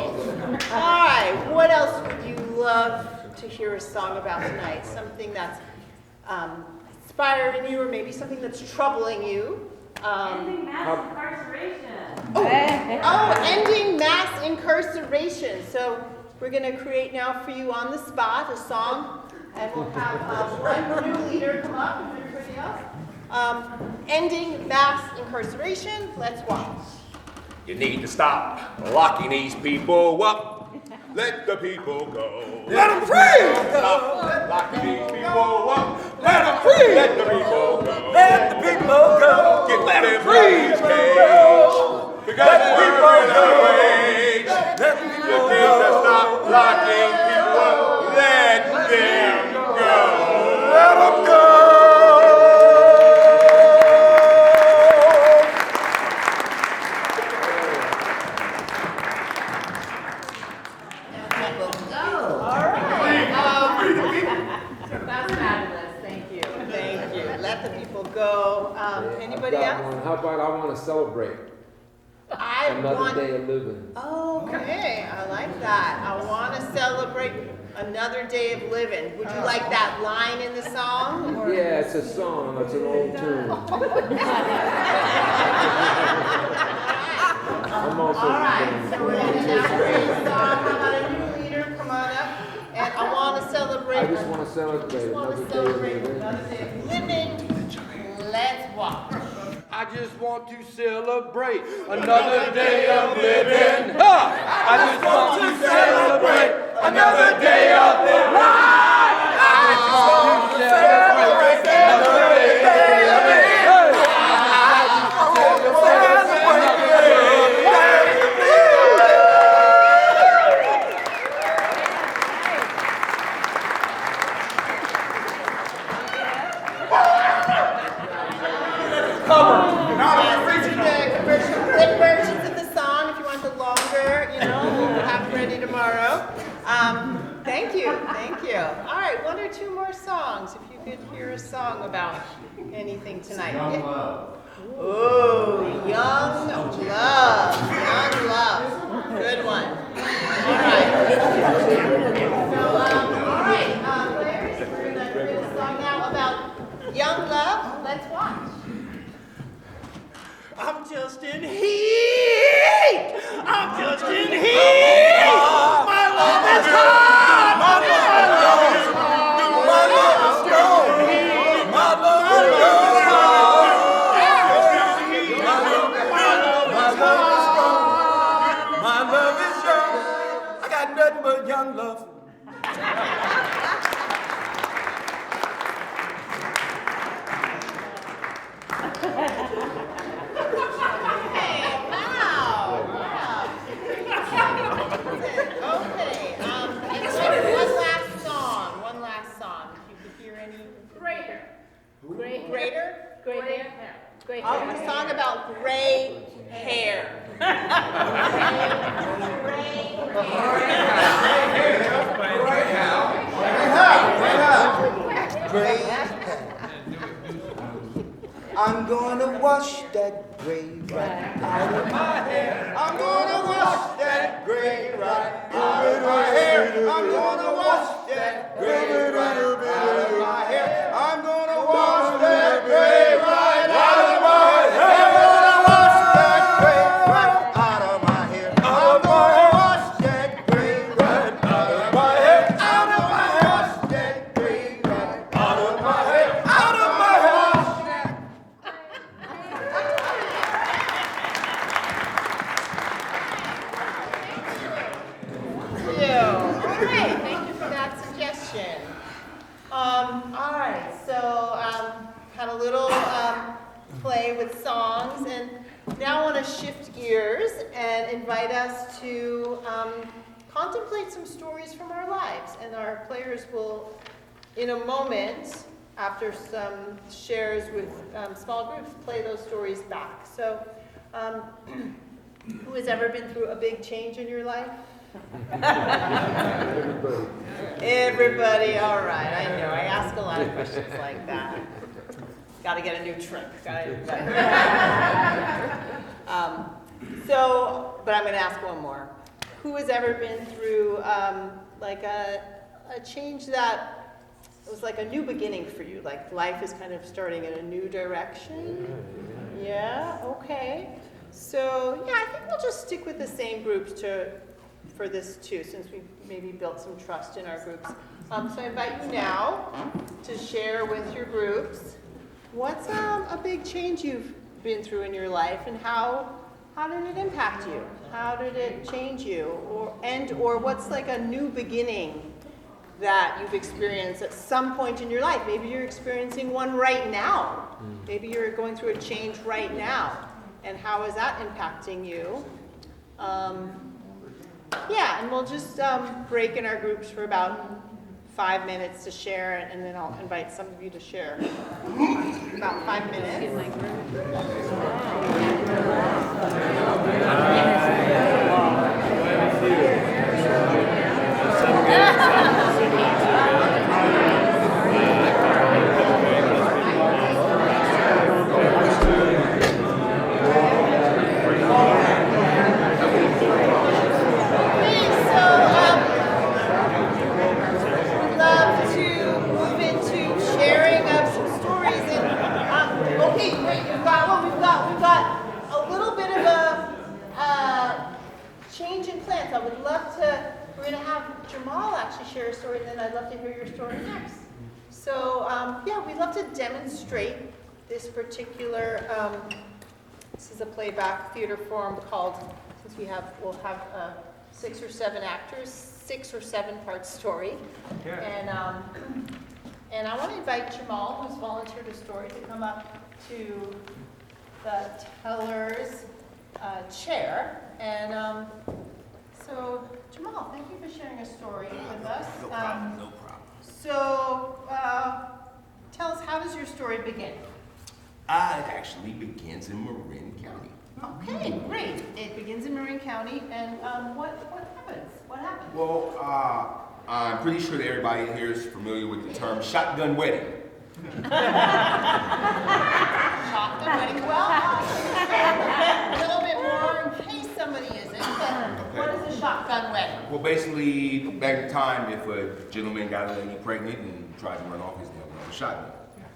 All right, what else would you love to hear a song about tonight? Something that's inspired in you, or maybe something that's troubling you. Ending mass incarceration. Ending mass incarceration. So we're going to create now for you on the spot a song, and we'll have one new leader come up and everybody else. Ending mass incarceration. Let's watch. You need to stop locking these people up. Let the people go. Let them free. Stop locking these people up. Let them free. Let the people go. Let the people go. Get Let them them free. Because Let the we're people in a go. rage. Let the You people need to go. stop locking people up. Let them go. Let them go. That's fabulous. Thank you. Let the people go. Anybody else? How about I want to celebrate another day of living? Okay, I like that. I want to celebrate another day of living. Would you like that line in the song? Or? Yeah, it's a song. It's an old tune. I'm also All right, so we're going to now create a song. How about a new leader? Come on up. And I want to celebrate. I just want to celebrate another day of living. Another day of living. Let's walk. I just want to celebrate another day of living. I just want to celebrate another day of living. I just want to celebrate another day of living. Clip versions of the song, if you want the longer, we'll have it ready tomorrow. Thank you. All right, one or two more songs, if you could hear a song about anything tonight. Young Love. Oh, Young Love. Good one. All right. Players, we're going to create a song now about Young Love. Let's watch. I'm just in heat. I'm just in heat. but young love. Okay, one last song. If you could hear any. Greater. Greater? Greater. Greater. A song about gray hair. I'm gonna wash that gray right out of my hair. I'm gonna wash that gray right out of my hair. I'm gonna wash that gray right out of my hair. I'm gonna wash that gray right out of my hair. I'm gonna wash that gray right out of my hair. I'm gonna wash that gray right out of my hair. I'm gonna wash that gray right out of my hair. Out of my hair. Alright, thank you for that suggestion. Alright, so had a little play with songs, and now I want to shift gears and invite us to contemplate some stories from our lives. And our players will, in a moment, after some shares with small groups, play those stories back. So, who has ever been through a big change in your life? Everybody, all right, I know, I ask a lot of questions like that. Got to get a new trick. But I'm going to ask one more. Who has ever been through like a change that was like a new beginning for you? Like life is kind of starting in a new direction? Yeah, okay. So, yeah, I think we'll just stick with the same groups for this too, since we've maybe built some trust in our groups. So I invite you now to share with your groups what's a big change you've been through in your life, and how did it impact you? How did it change you? Or what's like a new beginning that you've experienced at some point in your life? Maybe you're experiencing one right now. Maybe you're going through a change right now. And how is that impacting you? Yeah, and we'll just break in our groups for about 5 minutes to share, and then I'll invite some of you to share. About 5 minutes. We've got a little bit of a change in plans. I would love to, we're going to have Jamal actually share a story, and then I'd love to hear your story next. So, yeah, we'd love to demonstrate this particular, this is a playback theater form called, since we'll have 6 or 7 actors, 6 or 7 part story. Yeah. And I want to invite Jamal, who's volunteered a story, to come up to the teller's chair. And so, Jamal, thank you for sharing a story with us. No problem. So, tell us, how does your story begin? It actually begins in Marin County. Okay, great. It begins in Marin County, and what happens? What happens? Well, I'm pretty sure that everybody here is familiar with the term shotgun wedding. Shotgun wedding. Well, a little bit more in case somebody isn't. But what is a shotgun wedding? Well, basically, back in time, if a gentleman got a lady pregnant and tried to run off, his name was a shotgun.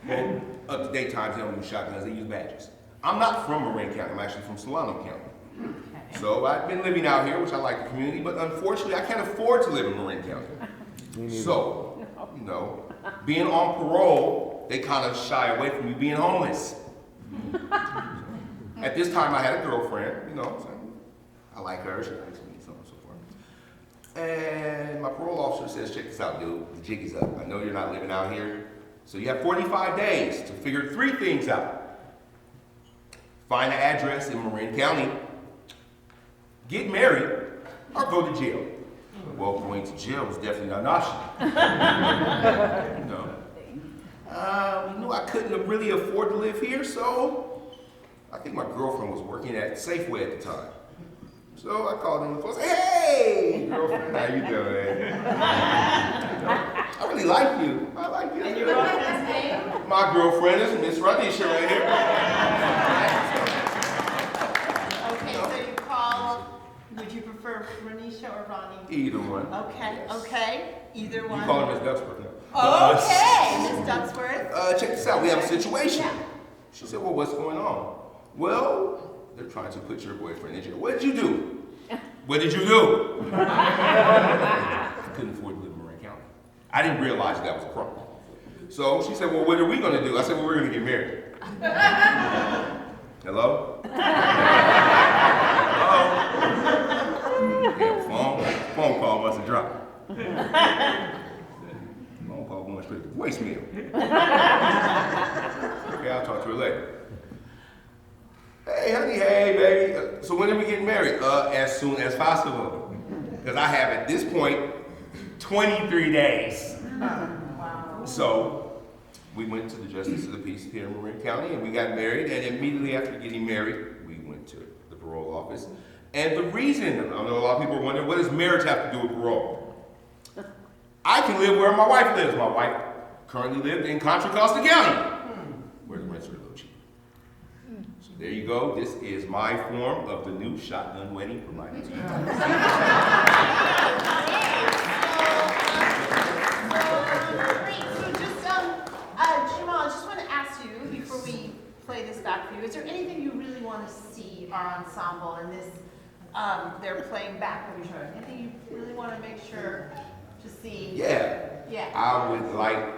Well, up to date times, they don't use shotguns, they use badges. I'm not from Marin County, I'm actually from Solano County. So I've been living out here, which I like the community, but unfortunately, I can't afford to live in Marin County. So, you know, being on parole, they kind of shy away from you being homeless. At this time, I had a girlfriend, you know, so I like her, she likes me, so on and so forth. officer says, check this out, dude. The jig is up. I know you're not living out here. So you have 45 days to figure 3 things out. Find an address in Marin County, get married, or go to jail. Well, going to jail was definitely not an option. We knew I couldn't really afford to live here, so I think my girlfriend was working at Safeway at the time. So I called her on the phone and said, hey, girlfriend, how you doing? I really like you. I like you. And your girlfriend's name? My girlfriend is Miss Radisha right here. Okay, so you called, would you prefer Ranisha or Ronnie? Either one. Okay, Yes. okay, either one. You call her Miss Duxworth now. Okay, Miss Duxworth. Check this out. We have a situation. She said, well, what's going on? Well, they're trying to put your boyfriend in jail. What did you do? What did you do? I couldn't afford to live in Marin County. I didn't realize that was a crime. So she said, well, what are we going to do? I said, well, we're going to get married. Hello? Hello? Yeah, phone call must have dropped. Phone call going straight to voicemail. Okay, I'll talk to her later. Hey, honey, hey, baby. So when are we getting married? As soon as possible. Because I have, at this point, 23 days. So we went to the Justice of the Peace here in Marin County, and we got married, and immediately after getting married, we went to the parole office. And the reason, I know a lot of people are wondering, what does marriage have to do with parole? I can live where my wife lives. My wife currently lived in Contra Costa County, where the rents are a little cheap. So there you go. This is my form of the new shotgun wedding for my husband. So just, Jamal, I just want to ask you, before we play this back for you, is there anything you really want to see our ensemble in this, they're playing back of each other? Anything you really want to make sure to see? Yeah. Yeah. I would like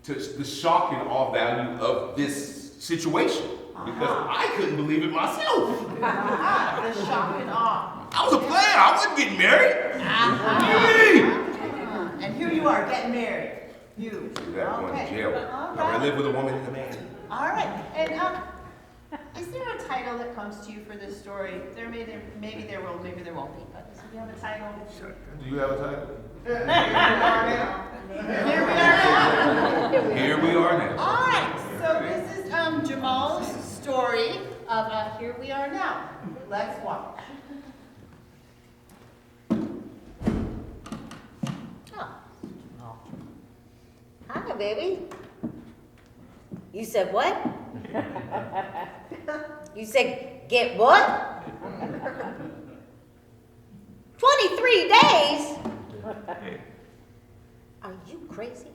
the shock and awe value of this situation. Because I couldn't believe it myself. The shock and awe. I was a player. I wasn't getting married. And here you are, getting married. You. That going to jail. All I right. live with a woman and a man. All right. And is there a title that comes to you for this story? Maybe there will, maybe there won't be. But do you have a title? Do you have a title? Here we are now. Here we are now. All right. So this is Jamal's story of Here We Are Now. Let's watch. Hi, baby. You said what? You said get what? 23 days? Are you crazy?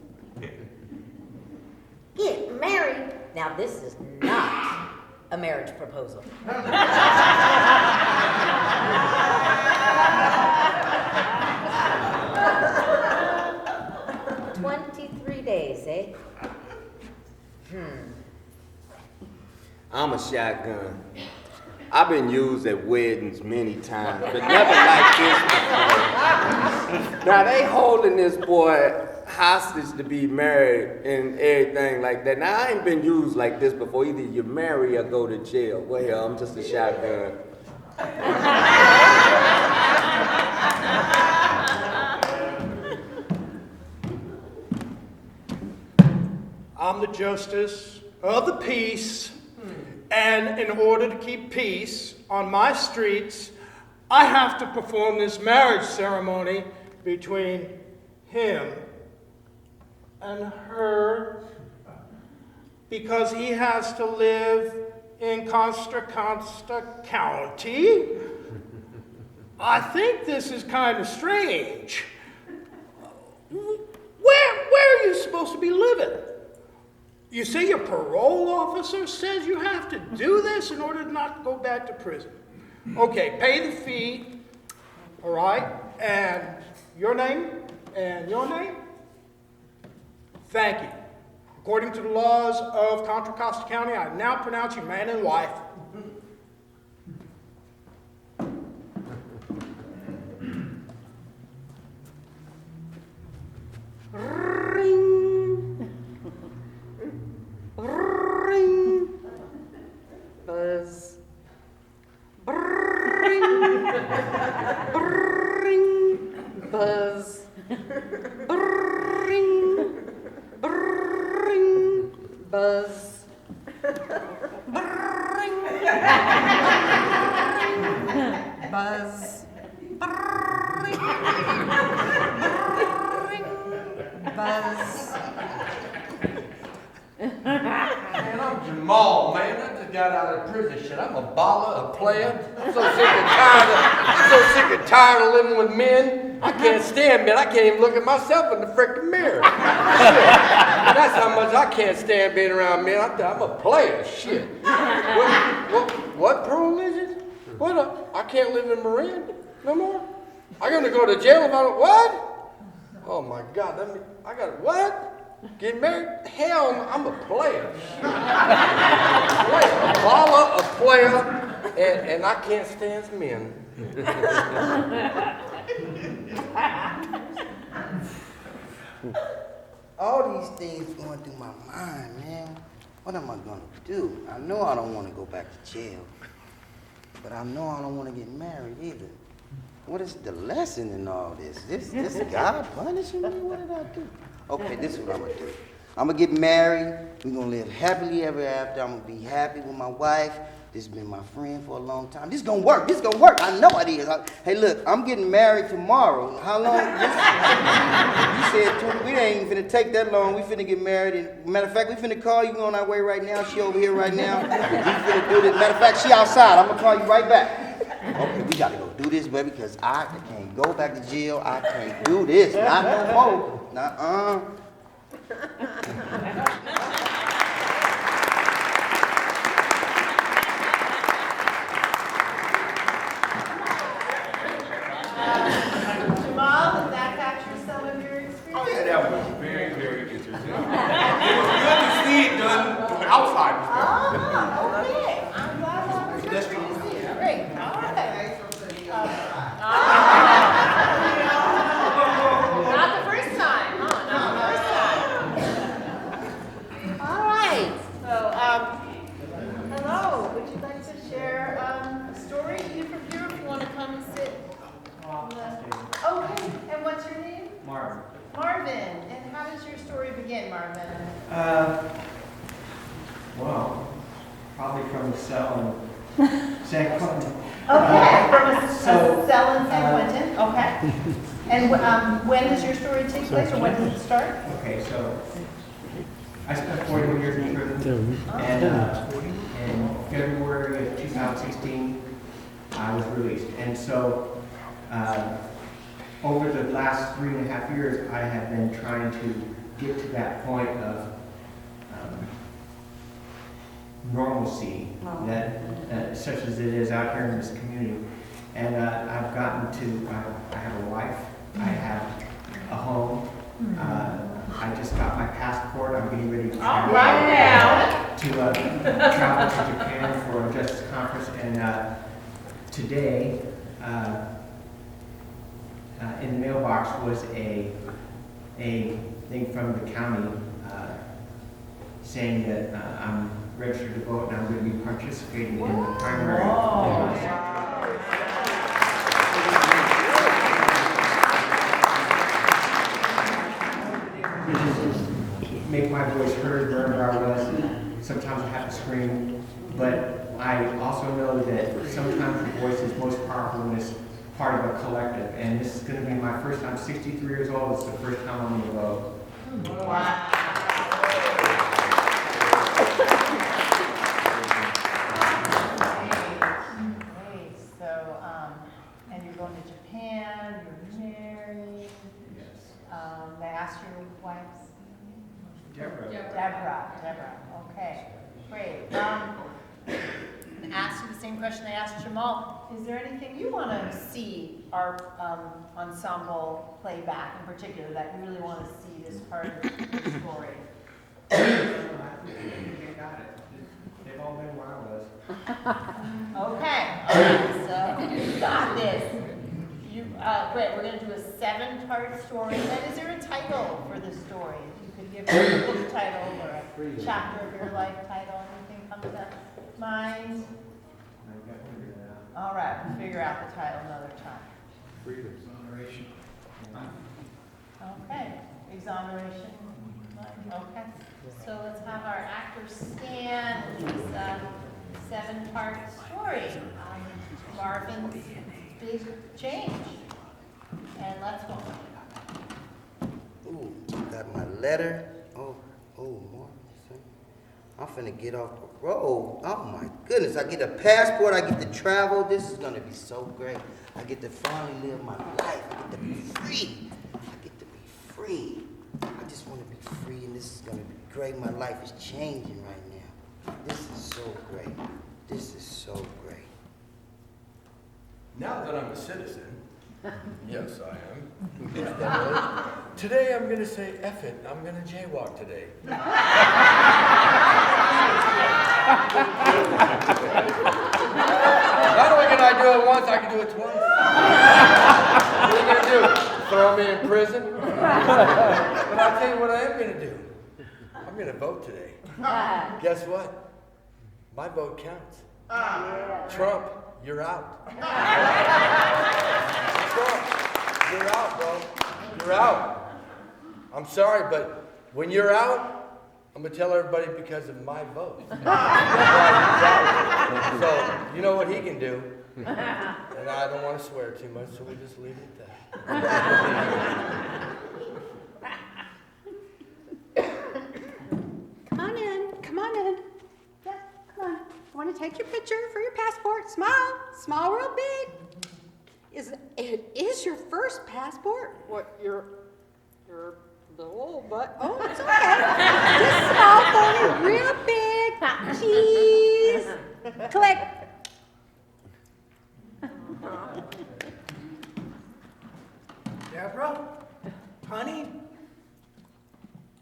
Get married? Now this is not a marriage proposal. 23 days, eh? I'm a shotgun. I've been used at weddings many times, but never like this before. Now they holding this boy hostage to be married and everything like that. Now I ain't been used like this before. Either you marry or go to jail. Well, hell, I'm just a shotgun. I'm the justice of the peace, and in order to keep peace on my streets, I have to perform this marriage ceremony between him and her, because he has to live in Contra Costa County. I think this is kind of strange. Where are you supposed to be living? You see, your parole officer says you have to do this in order not to go back to prison. Okay, pay the fee, all right? And your name? And your name? Thank you. According to the laws of Contra Costa County, I now pronounce you man and wife. Brrring, brrring, buzz. Brrring, buzz. Brrring, brrring, buzz. Man, I'm Jamal, man. I just got out of prison. Shit, I'm a baller, a player. I'm so sick and tired of living with men. I can't stand men. I can't even look at myself in the freaking mirror. Shit. That's how much I can't stand being around men. I'm a player. Shit. What privileges? I can't live in Marin no more. I'm gonna go to jail if I don't. What? Oh my God. I got what? Get married? Hell, I'm a player. A baller, a player, and I can't stand men. All these things going through my mind, man. What am I gonna do? I know I don't want to go back to jail, but I know I don't want to get married either. What is the lesson in all this? This God punishing me? What did I do? Okay, this is what I'm gonna do. I'm gonna get married. We're gonna live happily ever after. I'm gonna be happy with my wife. This has been my friend for a long time. This is gonna work. This is gonna work. I know it is. Hey, look, I'm getting married tomorrow. How long? You said 20. We ain't even finna take that long. We finna get married. And matter of fact, we finna call you. We on our way right now. She over here right now. We finna do this. Matter of fact, she outside. I'm gonna call you right back. Okay, we gotta go do this, baby, because I can't go back to jail. I can't do this. Not no more. Nuh-uh. Jamal, did that capture some of your experience? Oh, yeah, that was very, very interesting. It was good to see it done from an outside perspective. Oh, okay. I'm glad that was good to see it. Great. All right. Not the first time, huh? Not the first time. All right. So, hello. Would you like to share a story? You from here, if you want to come and sit. Okay. And what's your name? Marvin. Marvin. And how does your story begin, Marvin? Well, probably from a cell in San Quentin. Okay, from a cell in San Quentin. Okay. And when does your story take place, or when does it start? Okay, so I spent 41 years in prison, and in February of 2016, I was released. And so over the last 3.5 years, I have been trying to get to that point of normalcy, that such as it is out here in this community. And I've gotten to, I have a wife, I have a home, I just got my passport, I'm getting ready to travel, travel to Japan for a justice conference, and today, in the mailbox was a thing from the county saying that I'm registered to vote and I'm going to be participating in the primary. Make my voice heard wherever I was. Sometimes I have to scream, but I also know that sometimes your voice is most powerful when it's part of a collective. And this is going to be my first time. I'm 63 years old. It's the first time I'm going to vote. Wow. Great. So, and you're going to Japan, you're married. Yes. They asked your wife's Deborah. Deborah. Okay, great. Ask you the same question I asked Jamal. Is there anything you want to see our ensemble play back in particular that you really want to see this part of the story? I think they got it. They've all been where I was. Okay, so you got this. Great, we're going to do a 7-part story. And is there a title for this story? If you could give us a book title or a chapter of your life title, anything come to mind? All right, we'll figure out the title another time. Freedom. Exoneration. Okay. exoneration. Okay. So let's have our actors stand in this 7-part story. Marvin's big change. And let's go. Ooh, got my letter. Oh, more. I'm finna get off the road. Oh my goodness, I get a passport, I get to travel. This is gonna be so great. I get to finally live my life. I get to be free. I get to be free. I just wanna be free, and this is gonna be great. My life is changing right now. This is so great. This is so great. Now that I'm a citizen, yes, I am. Today I'm gonna say F it. I'm gonna jaywalk today. Not only can I do it once, I can do it twice. What are you gonna do? Throw me in prison? But I'll tell you what I am gonna do. I'm gonna vote today. Guess what? My vote counts. Trump, you're out. Trump, you're out, bro. You're out. I'm sorry, but when you're out, I'm gonna tell everybody because of my vote. So, you know what he can do. And I don't want to swear too much, so we just leave it at that. Come on in, come on in. Yeah, come on. I want to take your picture for your passport. Smile, smile real big. It is your first passport? What, your little butt? Oh, it's okay. Just smile for me real big. Cheese. Click. Deborah, honey,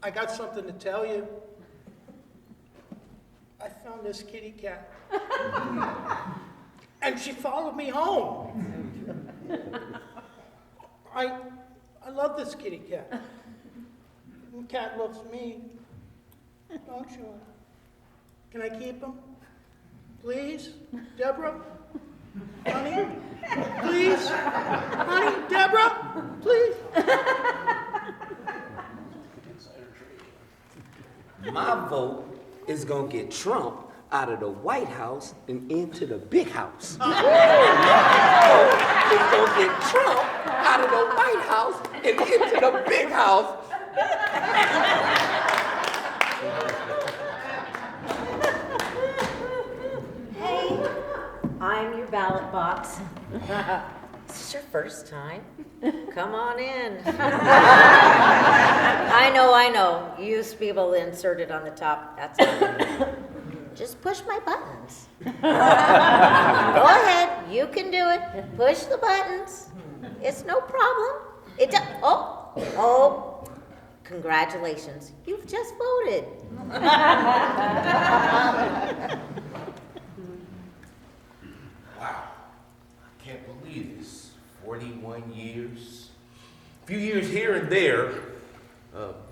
I got something to tell you. I found this kitty cat. And she followed me home. I love this kitty cat. The cat loves me. Don't you? Can I keep him? Please? Deborah? Honey? Please? Honey? Deborah? Please? My vote is gonna get Trump out of the White House and into the big house. It's gonna get Trump out of the White House and into the big house. Hey, I'm your ballot box. Is this your first time? Come on in. I know. You used to be able to insert it on the top. That's all. Just push my buttons. Go ahead, you can do it. Push the buttons. It's no problem. Oh, congratulations. You've just voted. Wow, I can't believe this. 41 years. A few years here and there,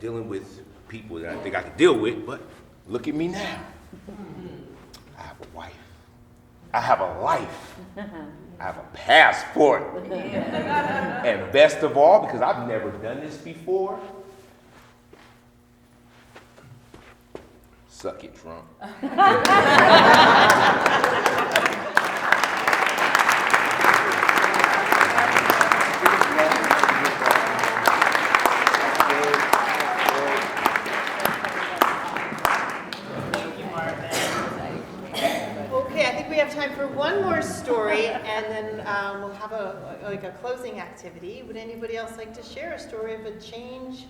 dealing with people that I think I could deal with, but look at me now. I have a wife. I have a life. I have a passport. And best of all, because I've never done this before, suck it, Trump. Time for one more story, and then we'll have a closing activity. Would anybody else like to share a story of a change,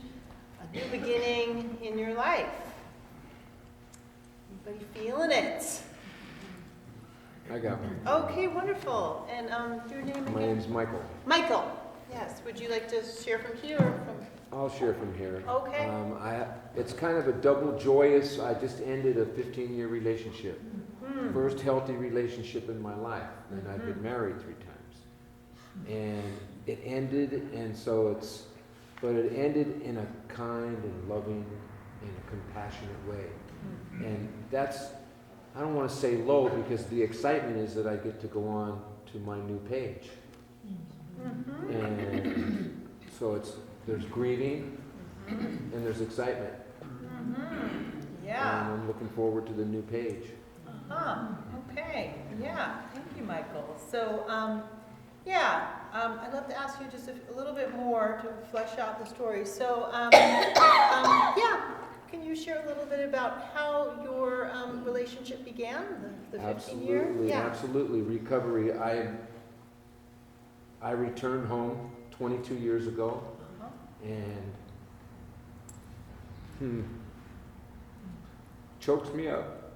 a new beginning in your life? Anybody feeling it? I got one. Okay, wonderful. And your name again? My name's Michael. Michael. Yes. Would you like to share from here or from? I'll share from here. Okay. It's kind of a double joyous. I just ended a 15-year relationship. First healthy relationship in my life, and I've been married 3 times. And it ended, but it ended in a kind and loving and a compassionate way. And that's, I don't want to say low, because the excitement is that I get to go on to my new page. And so there's grieving, and there's excitement. Yeah. And I'm looking forward to the new page. Okay. Yeah. Thank you, Michael. So, I'd love to ask you just a little bit more to flesh out the story. So, can you share a little bit about how your relationship began, the 15 year? Absolutely, absolutely. Recovery. I returned home 22 years ago, and chokes me up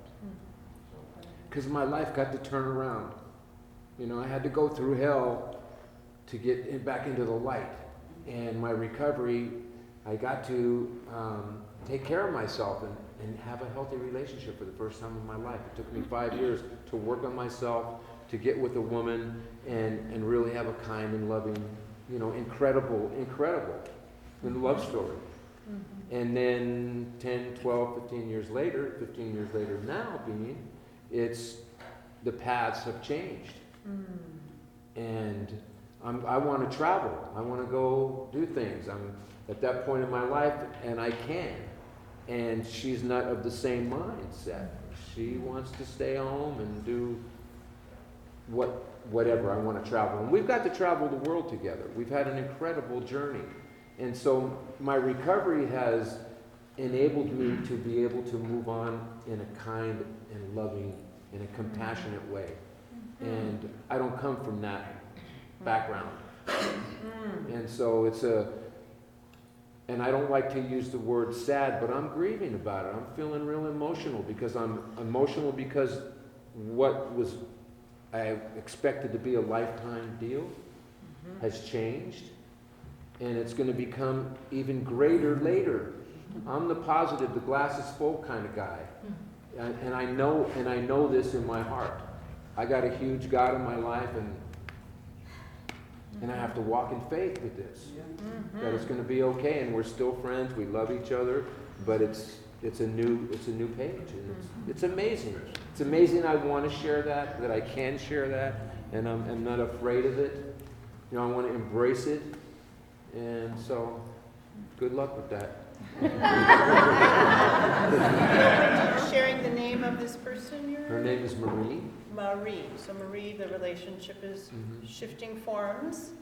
because my life got to turn around. You know, I had to go through hell to get back into the light. And my recovery, I got to take care of myself and have a healthy relationship for the first time in my life. It took me 5 years to work on myself, to get with a woman and really have a kind and loving, you know, incredible love story. And then 10, 12, 15 years later now the paths have changed. And I want to travel. I want to go do things. I'm at that point in my life, and I can. And she's not of the same mindset. She wants to stay home and do whatever. I want to travel. And we've got to travel the world together. We've had an incredible journey. And so my recovery has enabled me to be able to move on in a kind and loving, in a compassionate way. And I don't come from that background. And so and I don't like to use the word sad, but I'm grieving about it. I'm feeling real emotional because what was I expected to be a lifetime deal has changed, and it's going to become even greater later. I'm the positive, the glass is full kind of guy, and I know this in my heart. I got a huge God in my life, and I have to walk in faith with this. That it's going to be okay, and we're still friends. We love each other, but it's a new page, and it's amazing. It's amazing. I want to share that I can share that, and I'm not afraid of it. You know, I want to embrace it, and so good luck with that. Sharing the name of this person? Her name is Marin. Marie. So Marie, the relationship is shifting forms.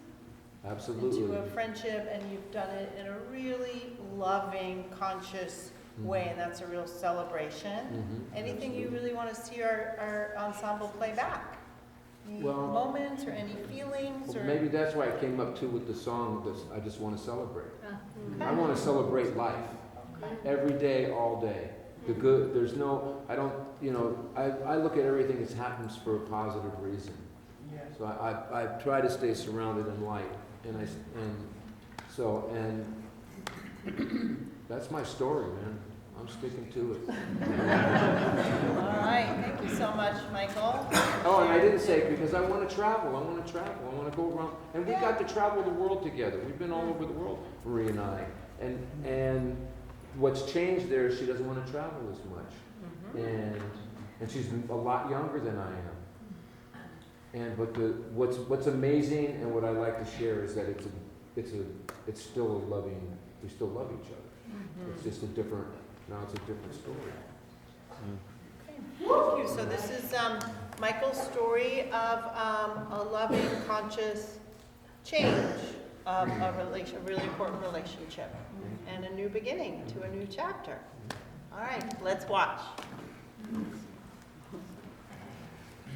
Absolutely. Into a friendship, and you've done it in a really loving, conscious way, and that's a real celebration. Anything you really want to see our ensemble play back? Any moments or any feelings? Or Maybe that's why I came up too with the song, I just want to celebrate. I want to celebrate life. Every day, all day. The good, there's no, I don't, you know, I look at everything that happens for a positive reason. So I try to stay surrounded in light. And that's my story, man. I'm sticking to it. All right, thank you so much, Michael. Oh, and I didn't say because I want to travel. I want to go around, and we got to travel the world together. We've been all over the world, Marie and I. And what's changed there is she doesn't want to travel as much, and she's a lot younger than I am. And what's amazing and what I like to share is that it's still a loving. We still love each other. It's just now it's a different story. Thank you. So this is Michael's story of a loving, conscious change of a really important relationship and a new beginning to a new chapter. All right, let's watch.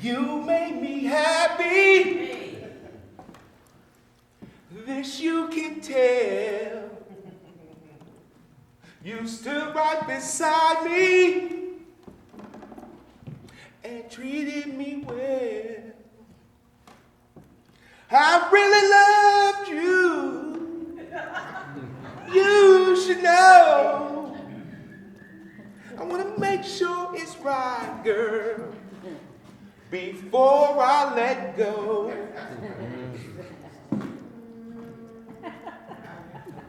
You made me happy. This you can tell. You stood right beside me and treated me well. I really loved you. You should know. I want to make sure it's right, girl, before I let go.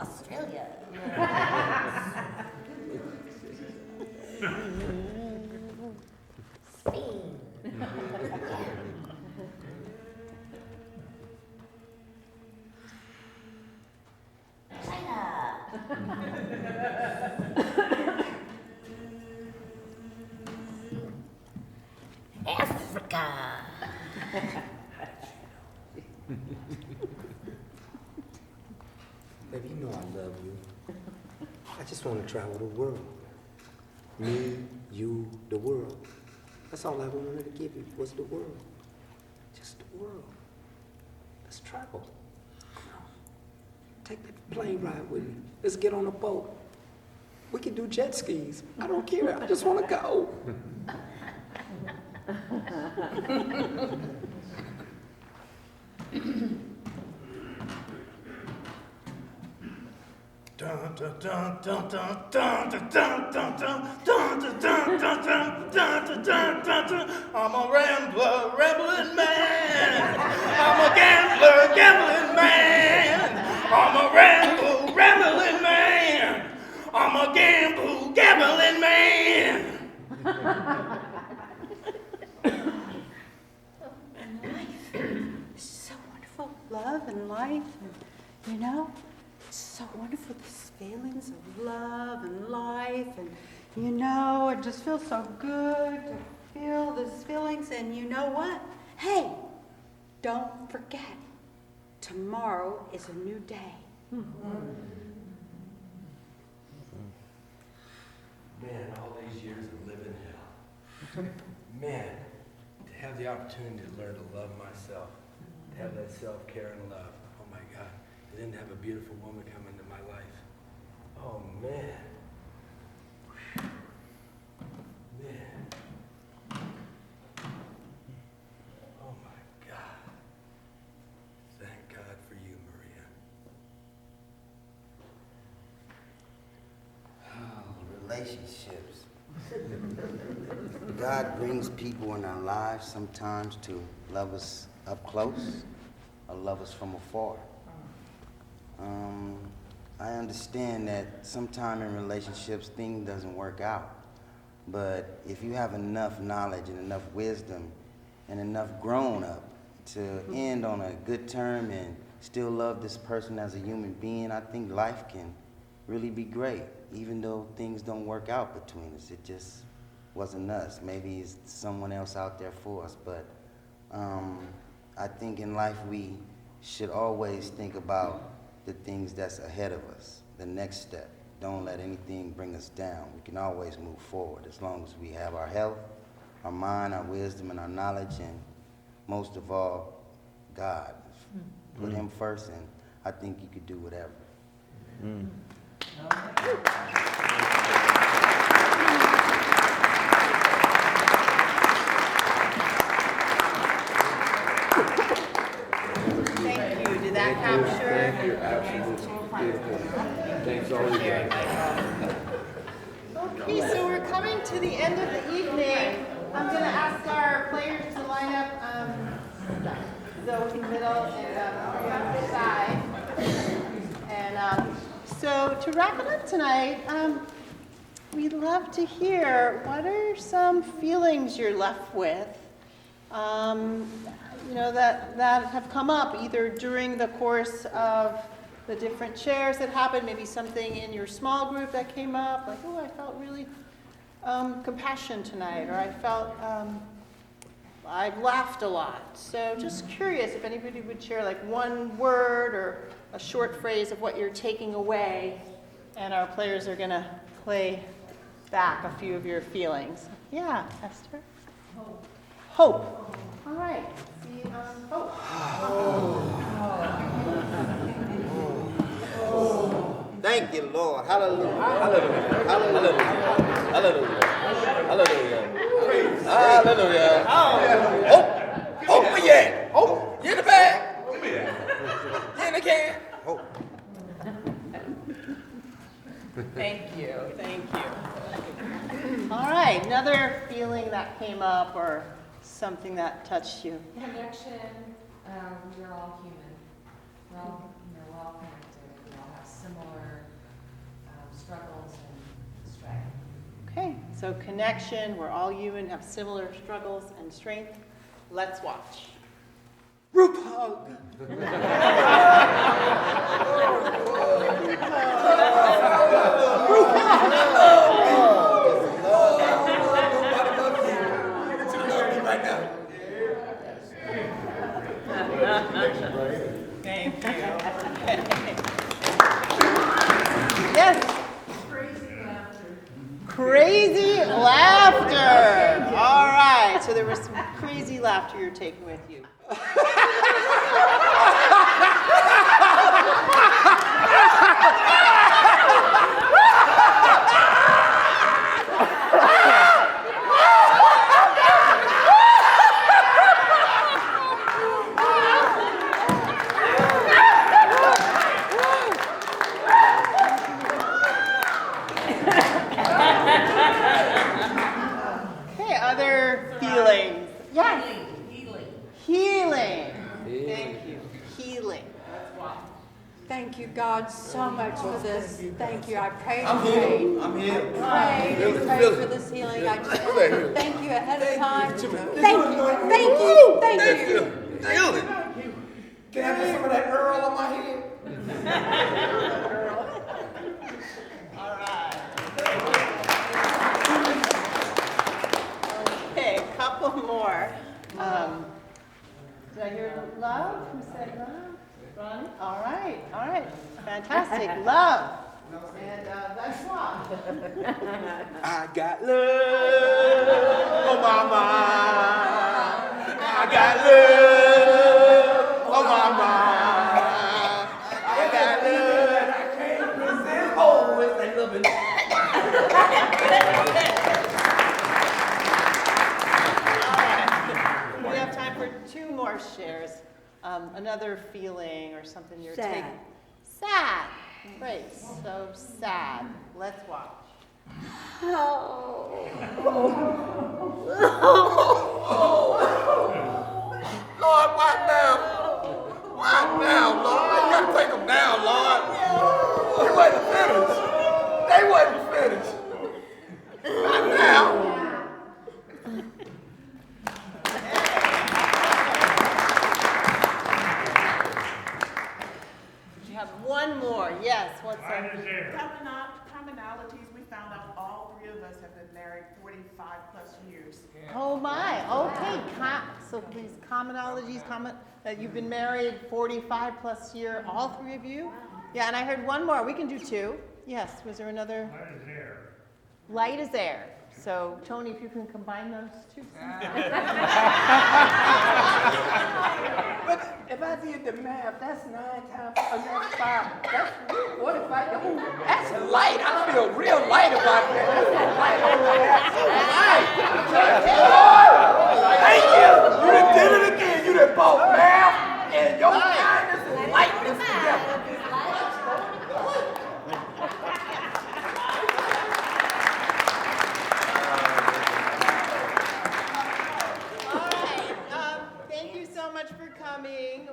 Australia. Spain. China. Africa. Baby, you know I love you. I just want to travel the world. Me, you, the world. That's all I wanted to give you was the world. Just the world. Let's travel. Come on. Take that plane ride with me. Let's get on a boat. We can do jet skis. I don't care. I just want to go. I'm a rambler, rambling man. I'm a gambler, gambling man. I'm a ramble, rambling man. I'm a gamble, gambling man. It's so wonderful, love and life, and you know, it's so wonderful, these feelings of love and life, and you know, it just feels so good to feel these feelings, and you know what? Hey, don't forget, tomorrow is a new day. Man, all these years of living hell. Man, to have the opportunity to learn to love myself, to have that self-care and love. Oh my God. And then to have a beautiful woman come into my life. Oh man. Man. Oh my God. Thank God for you, Maria. Oh, relationships. God brings people in our lives sometimes to love us up close or love us from afar. I understand that sometime in relationships things doesn't work out. But if you have enough knowledge and enough wisdom and enough grown up to end on a good term and still love this person as a human being, I think life can really be great, even though things don't work out between us. It just wasn't us. Maybe it's someone else out there for us. But I think in life we should always think about the things that's ahead of us, the next step. Don't let anything bring us down. We can always move forward as long as we have our health, our mind, our wisdom, and our knowledge, and most of all, God. Put him first, and I think you could do whatever. Thank you. Did that capture? Thank you. Absolutely. Beautiful. Thanks all you guys. Okay, so we're coming to the end of the evening. I'm going to ask our players to line up Zoe in the middle and on the side. And so to wrap it up tonight, we'd love to hear what are some feelings you're left with, that have come up either during the course of the different shares that happened, maybe something in your small group that came up, like, oh, I felt really compassion tonight, or I felt I laughed a lot. So just curious if anybody would share like one word or a short phrase of what you're taking away, and our players are going to play back a few of your feelings. Yeah, Esther? Hope. Hope. All right. See, hope. Thank you, Lord. Hallelujah. Hallelujah. Hallelujah. Hallelujah. Hallelujah. Hallelujah. Hope. Hope where you at? Hope. You in the bag? You in the can? Hope. Thank you. Thank you. All right. Another feeling that came up or something that touched you. Connection. We're all human. We're all connected. We all have similar struggles and strength. Okay, so connection, we're all human, have similar struggles and strength. Let's watch. Group hug. laughter you're taking with you. Okay, other feelings? Yes. Healing. Thank you. Healing. Thank you, God, so much for this. Thank you. I prayed. I'm healed. I'm healed. Prayed Feel it, and prayed feel for it. this healing. I just Feel that healing. thank you ahead of time. Thank you. Thank you. Thank you. Feel it. Can I get some of that Earl on my head? All right. Okay, a couple more. Did I hear love? Who said love? Ronnie? All right. Fantastic. Love. And that's why. I got love on my mind. I got love on my mind. I got love. I can't resist. Oh, it's that loving. We have time for two more shares. Another feeling or something you're Sad. taking. Sad. Great. So sad. Let's watch. Lord, why now? Why now, Lord? You gotta take them down, Lord. They wasn't finished. They wasn't finished. Not now. You have one more. Yes. What's that? Commonalities, we found out all three of us have been married 45 plus years. Oh my. Okay. So these commonalities, you've been married 45 plus year, all three of you? Yeah, and I heard one more. We can do two. Yes. Was there another? Light as air. Light as air. So Tony, if you can combine those two. But if I did the math, that's 9 times another 5. That's 45. That's light. I feel real light about that. That's light over there. Light. Thank you. You done did it again. You done bought math and your kindness and lightness together. Thank you so much for coming.